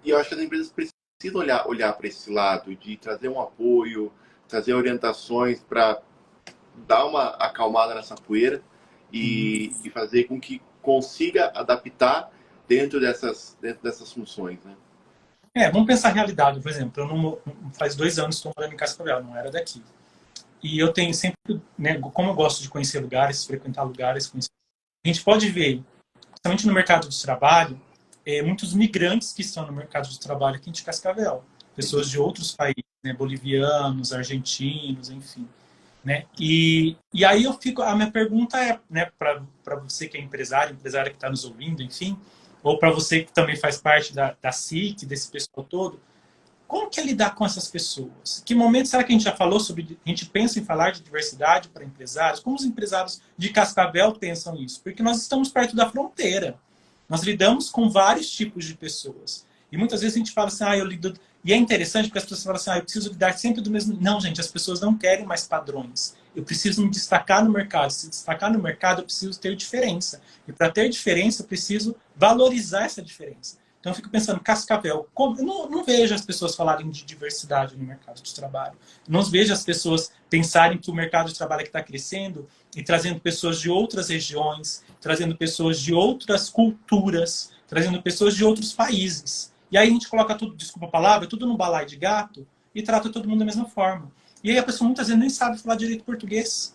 eu acho que as empresas precisam olhar para esse lado, de trazer um apoio, trazer orientações para dar uma acalmada nessa poeira e fazer com que consiga adaptar dentro dessas funções. Né? Vamos pensar a realidade, por exemplo. Faz 2 anos que estou morando em Cascavel, não era daqui. E eu tenho sempre, né, como eu gosto de conhecer lugares, frequentar lugares, a gente pode ver, principalmente no mercado de trabalho, muitos migrantes que estão no mercado de trabalho aqui em Cascavel. Pessoas de outros países, né, bolivianos, argentinos, enfim. Né? E aí a minha pergunta é, né, para você que é empresária que está nos ouvindo, enfim, ou para você que também faz parte da CIT, desse pessoal todo, como que é lidar com essas pessoas? Que momento será que a gente já falou sobre... A gente pensa em falar de diversidade para empresários? Como os empresários de Cascavel pensam isso? Porque nós estamos perto da fronteira. Nós lidamos com vários tipos de pessoas. E muitas vezes a gente fala assim, eu lido... E é interessante porque as pessoas falam assim, eu preciso lidar sempre do mesmo... Não, gente, as pessoas não querem mais padrões. Eu preciso me destacar no mercado. Se destacar no mercado, eu preciso ter diferença. E para ter diferença, eu preciso valorizar essa diferença. Então, eu fico pensando, Cascavel, eu não vejo as pessoas falarem de diversidade no mercado de trabalho. Não vejo as pessoas pensarem que o mercado de trabalho está crescendo e trazendo pessoas de outras regiões, trazendo pessoas de outras culturas, trazendo pessoas de outros países. E aí a gente coloca tudo, desculpa a palavra, tudo no balaio de gato e trata todo mundo da mesma forma. E aí a pessoa muitas vezes nem sabe falar direito português.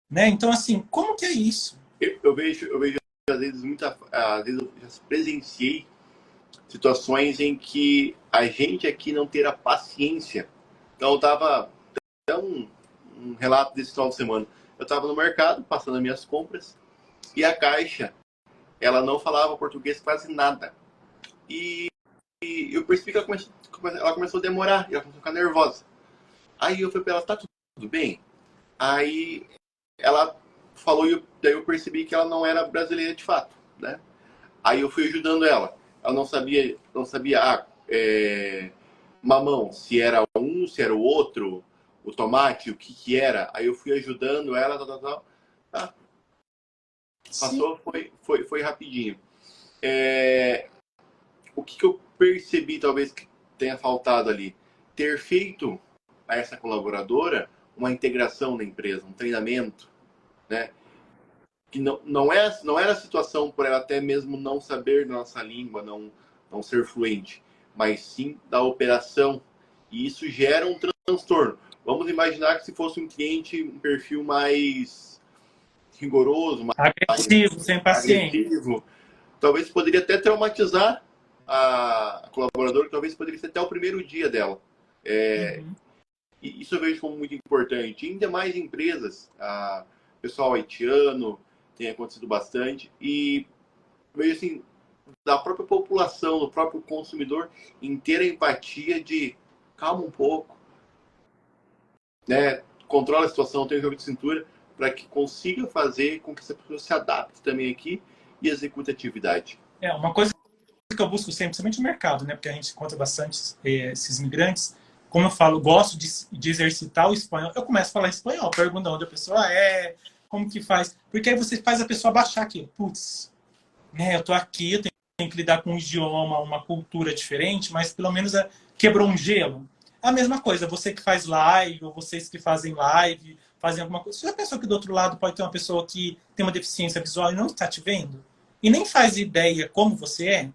Né? Então, assim, como que é isso? Eu vejo às vezes eu já presenciei situações em que a gente aqui não terá paciência. Então eu estava até um relato desse final de semana. Eu estava no mercado passando as minhas compras e a caixa ela não falava português quase nada. E eu percebi que ela começou a demorar, e ela começou a ficar nervosa. Aí eu falei para ela, tá tudo bem? Aí ela falou, e daí eu percebi que ela não era brasileira de fato, né? Aí eu fui ajudando ela. Ela não sabia mamão, se era um, se era o outro, o tomate, o que era. Aí eu fui ajudando ela, Tá. Passou, foi rapidinho. O que eu percebi, talvez, que tenha faltado ali? Ter feito a essa colaboradora uma integração na empresa, um treinamento, né? Que não era a situação por ela até mesmo não saber nossa língua, não ser fluente, mas sim da operação. E isso gera um transtorno. Vamos imaginar que se fosse um cliente, um perfil mais rigoroso, mais agressivo, sem paciência. agressivo, talvez poderia até traumatizar a colaboradora, que talvez poderia ser até o primeiro dia dela. E isso eu vejo como muito importante. Ainda mais empresas, pessoal haitiano tem acontecido bastante, e vejo assim, da própria população, do próprio consumidor, em ter a empatia de calma um pouco, né? Controla a situação, tem um jogo de cintura, para que consiga fazer com que essa pessoa se adapte também aqui e execute a atividade. Uma coisa que eu busco sempre, principalmente no mercado, né? Porque a gente encontra bastante esses imigrantes. Como eu falo, gosto de exercitar o espanhol. Eu começo a falar espanhol, pergunto onde a pessoa é, como que faz. Porque aí você faz a pessoa baixar aqui. Putz, né, eu tô aqui, eu tenho que lidar com um idioma, uma cultura diferente, mas pelo menos quebrou um gelo. A mesma coisa, você que faz live, ou vocês que fazem live, fazem alguma coisa. Você já pensou que do outro lado pode ter uma pessoa que tem uma deficiência visual e não está te vendo? E nem faz ideia como você é?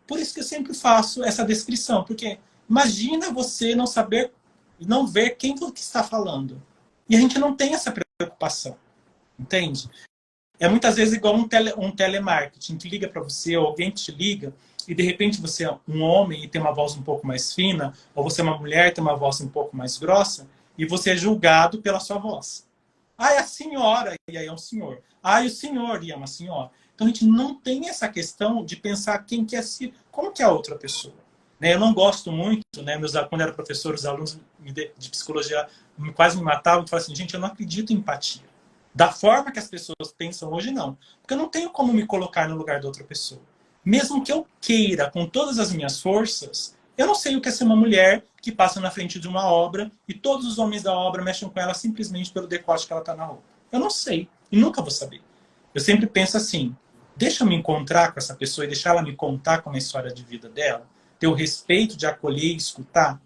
Por isso que eu sempre faço essa descrição, porque imagina você não saber, não ver quem que está falando. E a gente não tem essa preocupação, entende? É muitas vezes igual um telemarketing que liga para você, ou alguém te liga, e de repente você é um homem e tem uma voz um pouco mais fina, ou você é uma mulher e tem uma voz um pouco mais grossa, e você é julgado pela sua voz. Ah, é a senhora, e aí é um senhor. Ah, e o senhor, e é uma senhora. Então a gente não tem essa questão de pensar quem que é como que é a outra pessoa. Né? Eu não gosto muito, né? Quando eu era professor, os alunos de psicologia quase me matavam e falavam assim, gente, eu não acredito em empatia. Da forma que as pessoas pensam hoje, não. Porque eu não tenho como me colocar no lugar da outra pessoa. Mesmo que eu queira, com todas as minhas forças, eu não sei o que é ser uma mulher que passa na frente de uma obra e todos os homens da obra mexem com ela simplesmente pelo decote que ela está na roupa. Eu não sei. E nunca vou saber. Eu sempre penso assim, deixa eu me encontrar com essa pessoa e deixar ela me contar como é a história de vida dela, ter o respeito de acolher e escutar.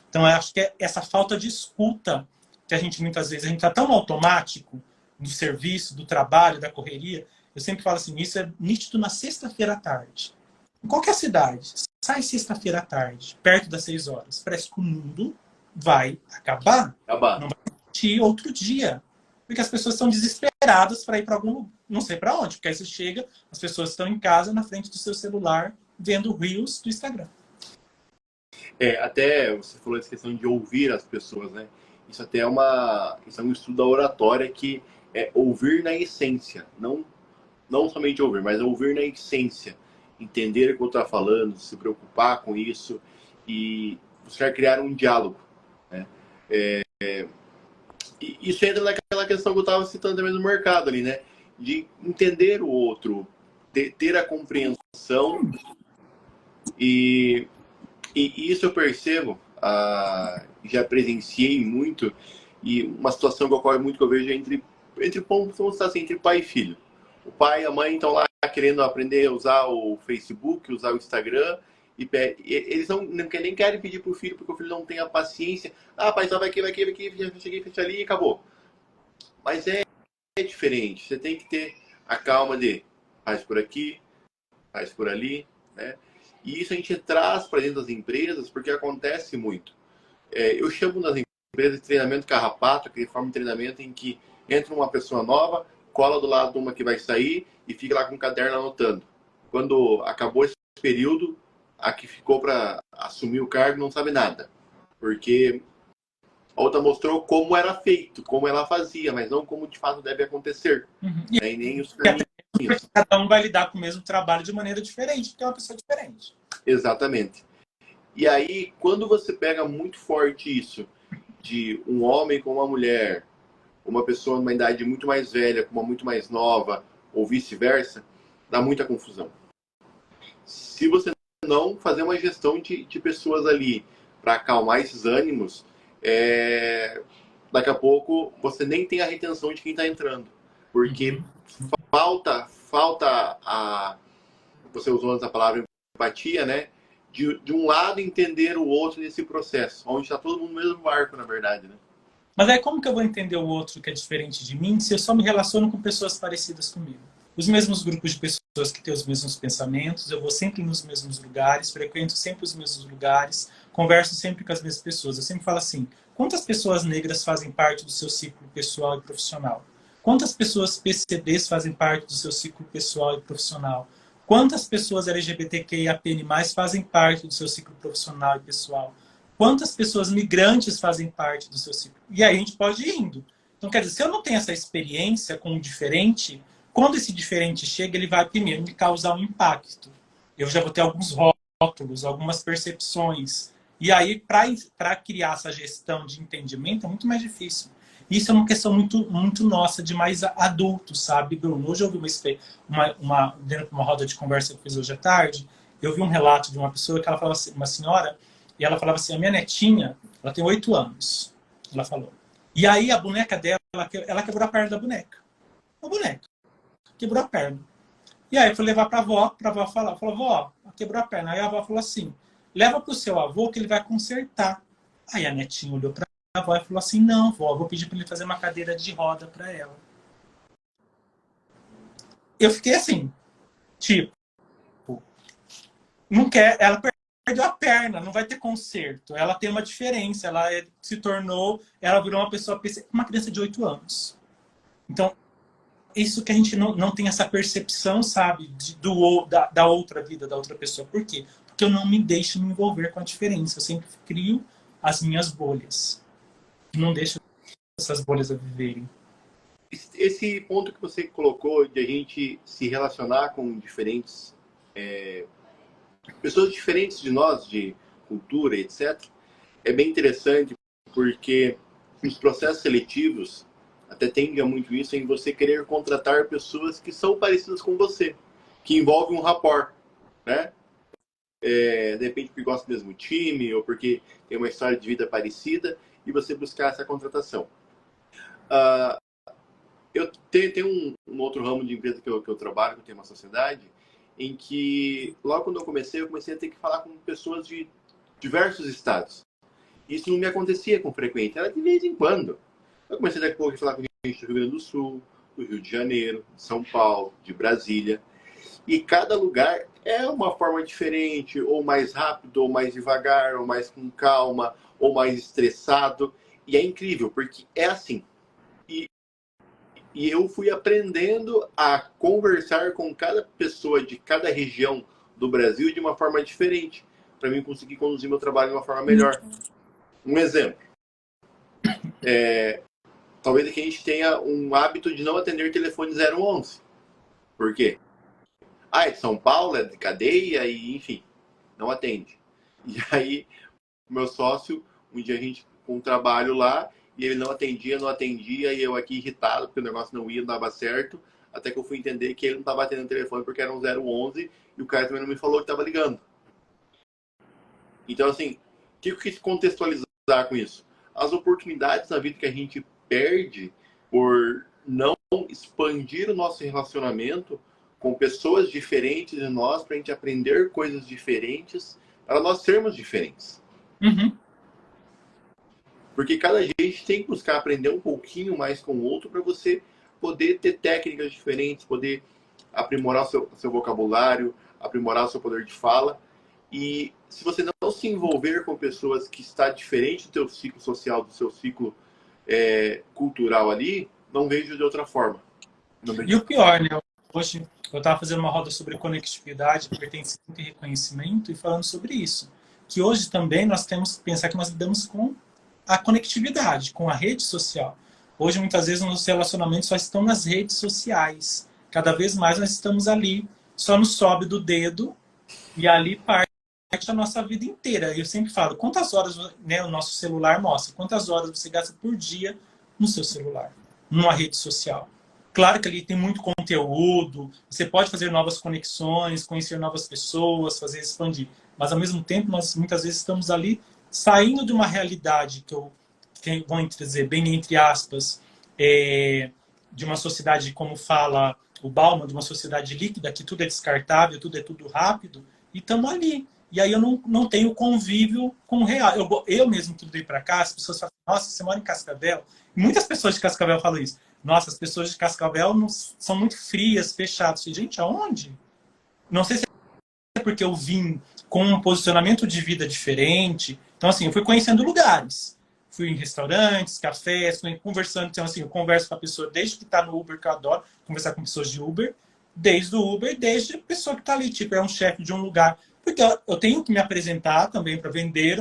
Então, eu acho que é essa falta de escuta que a gente, muitas vezes, a gente está tão automático do serviço, do trabalho, da correria. Eu sempre falo assim, isso é nítido na sexta-feira à tarde. Em qualquer cidade, sai sexta-feira à tarde, perto das 6 horas. Parece que o mundo vai acabar. Não vai existir outro dia. Porque as pessoas estão desesperadas para ir para algum, não sei para onde. Porque aí você chega, as pessoas estão em casa, na frente do seu celular, vendo reels do Instagram. Até você falou essa questão de ouvir as pessoas, né? Isso até isso é um estudo da oratória que é ouvir na essência, não somente ouvir, mas ouvir na essência, entender o que eu estou falando, se preocupar com isso e buscar criar um diálogo, né? E isso entra naquela questão que eu estava citando também no mercado ali, né? De entender o outro, ter a compreensão e isso eu percebo, já presenciei muito, e uma situação que ocorre muito que eu vejo entre entre pai e filho. O pai e a mãe estão lá querendo aprender a usar o Facebook, usar o Instagram, e eles não nem querem pedir para o filho, porque o filho não tem a paciência. Ah, pai, só vai aqui, cheguei, fecha ali e acabou. Mas é diferente, você tem que ter a calma de faz por aqui, faz por ali, né? E isso a gente traz para dentro das empresas porque acontece muito. Eu chamo nas empresas de treinamento carrapato, aquele forma de treinamento em que entra uma pessoa nova, cola do lado de uma que vai sair e fica lá com o caderno anotando. Quando acabou esse período, a que ficou para assumir o cargo não sabe nada. Porque a outra mostrou como era feito, como ela fazia, mas não como de fato deve acontecer. Uhum. E nem os caminhos. Cada um vai lidar com o mesmo trabalho de maneira diferente, porque é uma pessoa diferente. Exatamente. E aí, quando você pega muito forte isso, de um homem com uma mulher, uma pessoa numa idade muito mais velha com uma muito mais nova, ou vice-versa, dá muita confusão. Se você não fazer uma gestão de pessoas ali para acalmar esses ânimos, daqui a pouco você nem tem a retenção de quem está entrando. Porque falta você usou essa palavra empatia, né? De um lado entender o outro nesse processo, onde está todo mundo no mesmo barco, na verdade, né? Mas aí como que eu vou entender o outro que é diferente de mim se eu só me relaciono com pessoas parecidas comigo? Os mesmos grupos de pessoas que têm os mesmos pensamentos, eu vou sempre nos mesmos lugares, frequento sempre os mesmos lugares, converso sempre com as mesmas pessoas. Eu sempre falo assim, quantas pessoas negras fazem parte do seu ciclo pessoal e profissional? Quantas pessoas PCDs fazem parte do seu ciclo pessoal e profissional? Quantas pessoas LGBTQIAPN+, fazem parte do seu ciclo profissional e pessoal? Quantas pessoas migrantes fazem parte do seu ciclo? E aí a gente pode ir indo. Então, quer dizer, se eu não tenho essa experiência com o diferente, quando esse diferente chega, ele vai primeiro me causar um impacto. Eu já vou ter alguns rótulos, algumas percepções. E aí, para criar essa gestão de entendimento, é muito mais difícil. Isso é uma questão muito nossa, de mais adultos, sabe, Bruno? Hoje eu ouvi dentro de uma roda de conversa que eu fiz hoje à tarde, eu vi um relato de uma pessoa que ela falava assim, uma senhora, e ela falava assim, a minha netinha, ela tem 8 anos, ela falou. E aí a boneca dela, ela quebrou a perna da boneca. A boneca. Quebrou a perna. E aí eu fui levar pra avó falar, falou, vó, quebrou a perna. Aí a avó falou assim, leva pro seu avô que ele vai consertar. Aí a netinha olhou pra avó e falou assim, não, vó, eu vou pedir pra ele fazer uma cadeira de roda pra ela. Eu fiquei assim, tipo, não quer, ela perdeu a perna, não vai ter conserto. Ela tem uma diferença, ela se tornou, ela virou uma pessoa, uma criança de 8 anos. Então, isso que a gente não tem essa percepção, sabe, da outra vida, da outra pessoa. Por quê? Porque eu não me deixo me envolver com a diferença. Eu sempre crio as minhas bolhas. Não deixo essas bolhas a viverem. Esse ponto que você colocou de a gente se relacionar com diferentes pessoas diferentes de nós, de cultura, etc., é bem interessante porque os processos seletivos até tendem a muito isso em você querer contratar pessoas que são parecidas com você, que envolve um rapport, né? De repente porque gosta do mesmo time ou porque tem uma história de vida parecida e você buscar essa contratação. Eu tenho um outro ramo de empresa que eu trabalho, que eu tenho uma sociedade, em que logo quando eu comecei a ter que falar com pessoas de diversos estados. Isso não me acontecia com frequência, era de vez em quando. Eu comecei daqui a pouco a falar com gente do Rio Grande do Sul, do Rio de Janeiro, de São Paulo, de Brasília. E cada lugar é uma forma diferente, ou mais rápido, ou mais devagar, ou mais com calma, ou mais estressado. E é incrível, porque é assim. E eu fui aprendendo a conversar com cada pessoa de cada região do Brasil de uma forma diferente, para mim conseguir conduzir meu trabalho de uma forma melhor. Um exemplo. Talvez aqui a gente tenha um hábito de não atender telefone 011. Por quê? É de São Paulo, é de cadeia, e enfim, não atende. E aí, o meu sócio, um dia a gente com um trabalho lá, e ele não atendia, e eu aqui irritado, porque o negócio não ia, não dava certo, até que eu fui entender que ele não estava atendendo o telefone porque era um 011, e o cara também não me falou que estava ligando. Então, assim, o que eu quis contextualizar com isso? As oportunidades na vida que a gente perde por não expandir o nosso relacionamento com pessoas diferentes de nós, para a gente aprender coisas diferentes, para nós sermos diferentes. Uhum. Porque cada gente tem que buscar aprender um pouquinho mais com o outro para você poder ter técnicas diferentes, poder aprimorar o seu vocabulário, aprimorar o seu poder de fala. E se você não se envolver com pessoas que está diferente do seu ciclo social, do seu ciclo cultural ali, não vejo de outra forma. E o pior, né? Hoje eu estava fazendo uma roda sobre conectividade, pertencimento e reconhecimento e falando sobre isso. Que hoje também nós temos que pensar que nós lidamos com a conectividade, com a rede social. Hoje, muitas vezes, nossos relacionamentos só estão nas redes sociais. Cada vez mais nós estamos ali, só no sobe do dedo, e ali parte a nossa vida inteira. Eu sempre falo, quantas horas, né, o nosso celular mostra, quantas horas você gasta por dia no seu celular, numa rede social. Claro que ali tem muito conteúdo, você pode fazer novas conexões, conhecer novas pessoas, fazer expandir. Mas, ao mesmo tempo, nós muitas vezes estamos ali saindo de uma realidade que vão dizer, bem entre aspas, de uma sociedade, como fala o Bauman, de uma sociedade líquida, que tudo é descartável, tudo é tudo rápido, e estamos ali. E aí eu não tenho convívio com o real. Eu mesmo que mudei para cá, as pessoas falam, nossa, você mora em Cascavel? E muitas pessoas de Cascavel falam isso. Nossa, as pessoas de Cascavel são muito frias, fechadas. Gente, aonde? Não sei se é porque eu vim com um posicionamento de vida diferente. Então, assim, eu fui conhecendo lugares. Fui em restaurantes, cafés, fui conversando. Então, assim, eu converso com a pessoa desde que está no Uber, que eu adoro conversar com pessoas de Uber, desde o Uber, desde a pessoa que está ali, tipo, é um chefe de um lugar. Porque eu tenho que me apresentar também para vender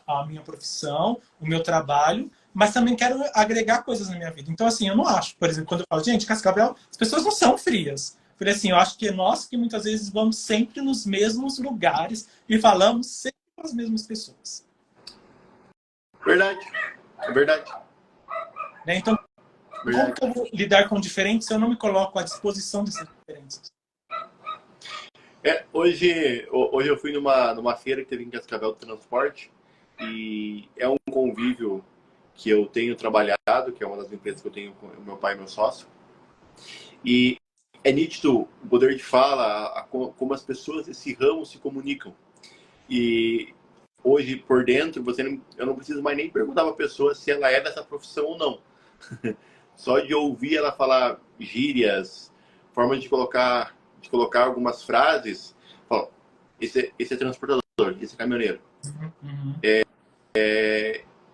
a minha profissão, o meu trabalho, mas também quero agregar coisas na minha vida. Então, assim, eu não acho, por exemplo, quando eu falo, gente, Cascavel, as pessoas não são frias. Falei assim, eu acho que nós que muitas vezes vamos sempre nos mesmos lugares e falamos sempre com as mesmas pessoas. Verdade. É verdade. Né? Então, como que eu vou lidar com diferentes se eu não me coloco à disposição dessas diferenças? Hoje eu fui numa feira que teve em Cascavel do Transporte e é um convívio que eu tenho trabalhado, que é uma das empresas que eu tenho com o meu pai e meu sócio. E é nítido o poder de fala, como as pessoas desse ramo se comunicam. E hoje, por dentro, eu não preciso mais nem perguntar para a pessoa se ela é dessa profissão ou não. Só de ouvir ela falar gírias, formas de colocar algumas frases, fala, esse é transportador, esse é caminhoneiro. Uhum.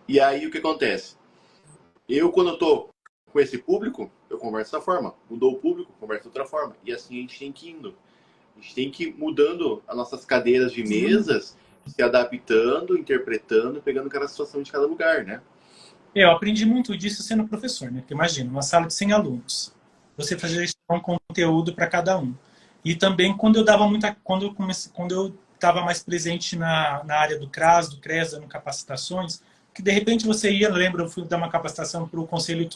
E aí o que acontece? Quando eu tô com esse público, eu converso dessa forma. Mudou o público, converso de outra forma. E assim a gente tem que ir indo. A gente tem que ir mudando as nossas cadeiras de mesas, se adaptando, interpretando, pegando cada situação de cada lugar, né? Eu aprendi muito disso sendo professor, né? Porque imagina, uma sala de 100 alunos, você fazer um conteúdo para cada um. E também quando eu dava muita, quando eu estava mais presente na área do CRAS, do CRES, dando capacitações, que de repente você ia, lembra, eu fui dar uma capacitação para o Conselho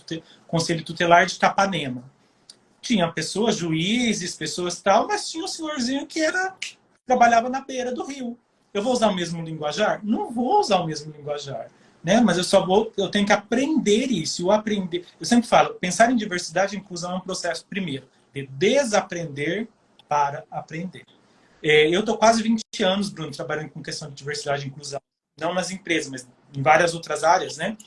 Tutelar de Capanema. Tinha pessoas, juízes, pessoas tal, mas tinha um senhorzinho que trabalhava na beira do rio. Eu vou usar o mesmo linguajar? Não vou usar o mesmo linguajar, né? Mas eu tenho que aprender isso. Eu sempre falo, pensar em diversidade e inclusão é um processo, primeiro, de desaprender para aprender. Eu estou quase 20 anos, Bruno, trabalhando com questão de diversidade e inclusão. Não nas empresas, mas em várias outras áreas, né?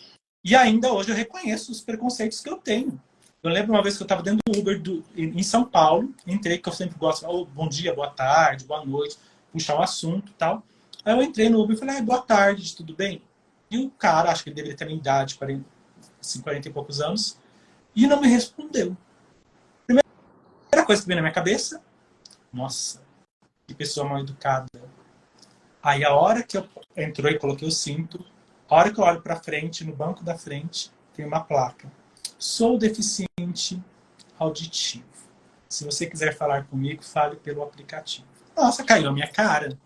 E ainda hoje eu reconheço os preconceitos que eu tenho. Eu lembro uma vez que eu estava dentro do Uber em São Paulo, entrei, que eu sempre gosto, oh, bom dia, boa tarde, boa noite, puxar o assunto e tal. Aí eu entrei no Uber e falei, boa tarde, tudo bem? E o cara, acho que ele deveria ter minha idade, 40 e poucos anos, e não me respondeu. Primeira coisa que veio na minha cabeça, nossa, que pessoa mal educada. Aí a hora que eu entrou e coloquei o cinto, a hora que eu olho para frente, no banco da frente, tem uma placa. Sou deficiente auditivo. Se você quiser falar comigo, fale pelo aplicativo. Nossa, caiu a minha cara.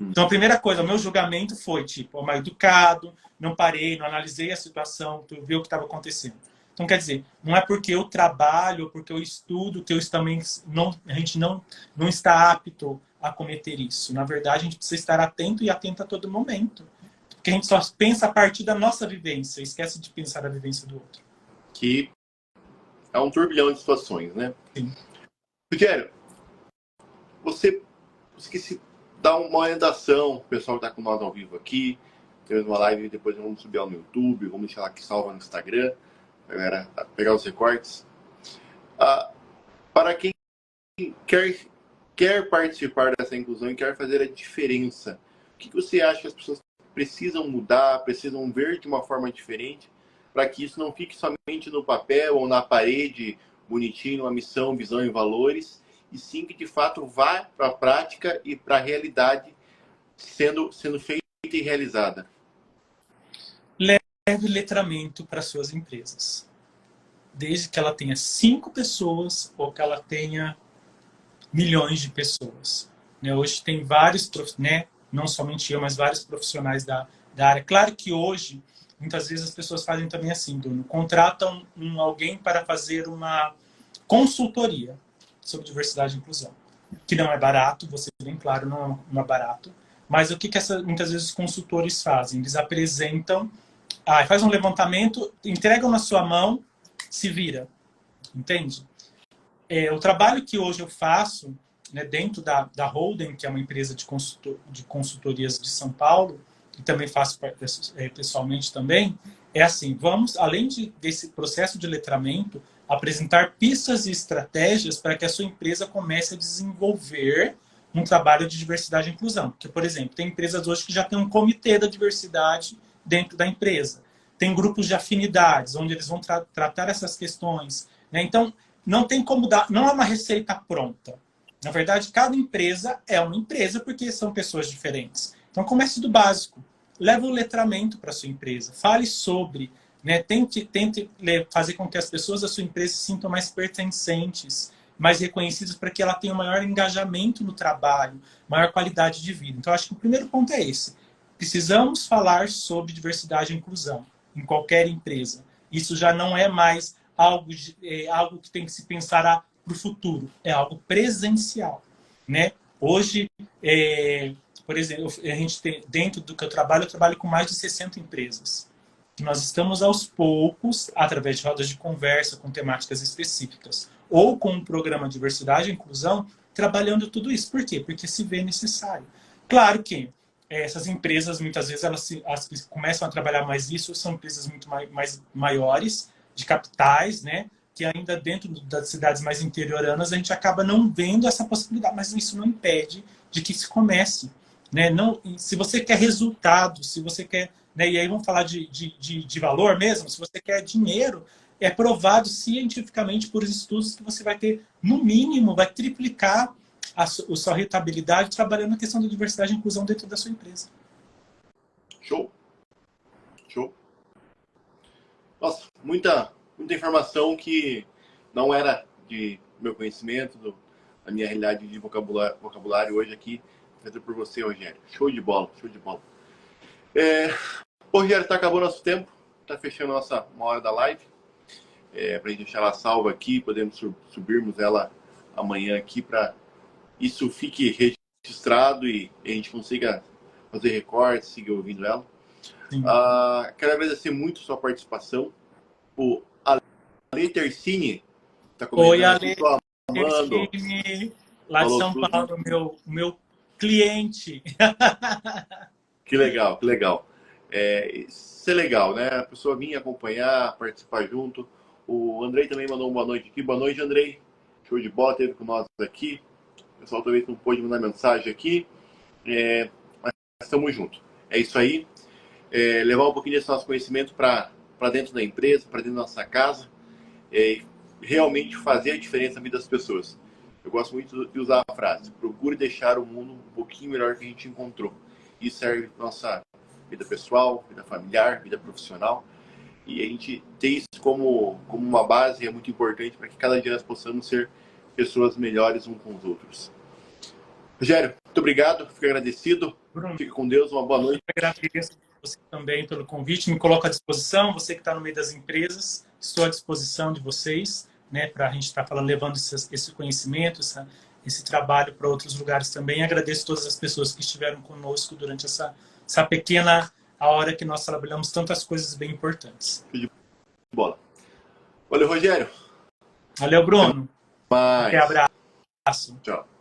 Então a primeira coisa, o meu julgamento foi tipo, mal educado, não parei, não analisei a situação, tu viu o que estava acontecendo. Então quer dizer, não é porque eu trabalho, porque eu estudo, que eu também a gente não está apto a cometer isso. Na verdade, a gente precisa estar atento e atento a todo momento. Porque a gente só pensa a partir da nossa vivência, esquece de pensar a vivência do outro. Que é um turbilhão de situações, né? Sim. Rogério, você esqueci de dar uma orientação, o pessoal que está com nós ao vivo aqui, temos uma live, depois vamos subir ela no YouTube, vamos deixar ela aqui salva no Instagram, a galera pegar os recortes. Para quem quer participar dessa inclusão e quer fazer a diferença, o que você acha que as pessoas precisam mudar, precisam ver de uma forma diferente, para que isso não fique somente no papel ou na parede, bonitinho, uma missão, visão e valores, e sim que de fato vá para a prática e para a realidade sendo feita e realizada? Leve letramento para suas empresas. Desde que ela tenha 5 pessoas ou que ela tenha milhões de pessoas. Hoje tem vários, né? Não somente eu, mas vários profissionais da área. Claro que hoje, muitas vezes as pessoas fazem também assim, Bruno, contratam alguém para fazer uma consultoria sobre diversidade e inclusão, que não é barato, vou ser bem claro, não é barato. Mas o que muitas vezes os consultores fazem? Eles apresentam, faz um levantamento, entregam na sua mão, se vira, entende? O trabalho que hoje eu faço, né, dentro da Holden, que é uma empresa de consultorias de São Paulo, e também faço pessoalmente também, é assim, vamos, além desse processo de letramento, apresentar pistas e estratégias para que a sua empresa comece a desenvolver um trabalho de diversidade e inclusão. Porque, por exemplo, tem empresas hoje que já têm um comitê da diversidade dentro da empresa. Tem grupos de afinidades, onde eles vão tratar essas questões. Né? Então, não tem como dar, não é uma receita pronta. Na verdade, cada empresa é uma empresa porque são pessoas diferentes. Então, comece do básico. Leve um letramento para a sua empresa. Fale sobre. Né? Tente fazer com que as pessoas da sua empresa se sintam mais pertencentes, mais reconhecidas, para que ela tenha um maior engajamento no trabalho, maior qualidade de vida. Então, acho que o primeiro ponto é esse. Precisamos falar sobre diversidade e inclusão em qualquer empresa. Isso já não é mais algo que tem que se pensar para o futuro. É algo presencial. Né? Hoje, por exemplo, a gente tem, dentro do que eu trabalho com mais de 60 empresas. Nós estamos aos poucos, através de rodas de conversa com temáticas específicas, ou com um programa de diversidade e inclusão, trabalhando tudo isso. Por quê? Porque se vê necessário. Claro que essas empresas, muitas vezes, as que começam a trabalhar mais isso, são empresas muito mais maiores, de capitais, né? Que ainda dentro das cidades mais interioranas, a gente acaba não vendo essa possibilidade, mas isso não impede de que se comece. Né? Não, se você quer resultado, se você quer... Né? E aí vamos falar de valor mesmo, se você quer dinheiro, é provado cientificamente por estudos que você vai ter, no mínimo, vai triplicar a sua rentabilidade trabalhando na questão da diversidade e inclusão dentro da sua empresa. Show. Show. Nossa, muita informação que não era de meu conhecimento, da minha realidade de vocabulário hoje aqui, feito por você, Rogério. Show de bola, show de bola. Rogério, está acabando nosso tempo, está fechando nossa uma hora da live. Para a gente deixar ela salva aqui, podemos subirmos ela amanhã aqui para isso fique registrado e a gente consiga fazer recortes, seguir ouvindo ela. Quero agradecer muito a sua participação. O Ale Tercini está comentando. Oi, Ale Tercini, lá de São Paulo, meu cliente. Que legal, que legal. Isso é legal, né? A pessoa vir acompanhar, participar junto. O Andrei também mandou uma boa noite aqui. Boa noite, Andrei. Show de bola, teve com nós aqui. O pessoal talvez não pôde mandar mensagem aqui. Mas estamos juntos. É isso aí. Levar um pouquinho desse nosso conhecimento para dentro da empresa, para dentro da nossa casa. Realmente fazer a diferença na vida das pessoas. Eu gosto muito de usar a frase: procure deixar o mundo um pouquinho melhor que a gente encontrou. Isso serve para nossa vida pessoal, vida familiar, vida profissional. E a gente ter isso como uma base é muito importante para que cada dia nós possamos ser pessoas melhores uns com os outros. Rogério, muito obrigado, fico agradecido. Bruno, fique com Deus, uma boa noite. Eu agradeço você também pelo convite, me coloco à disposição, você que está no meio das empresas, estou à disposição de vocês, né, para a gente estar falando, levando esse conhecimento, esse trabalho para outros lugares também. Agradeço todas as pessoas que estiveram conosco durante essa pequena hora que nós trabalhamos tantas coisas bem importantes. Bola. Valeu, Rogério. Valeu, Bruno. Até mais. Abraço. Tchau.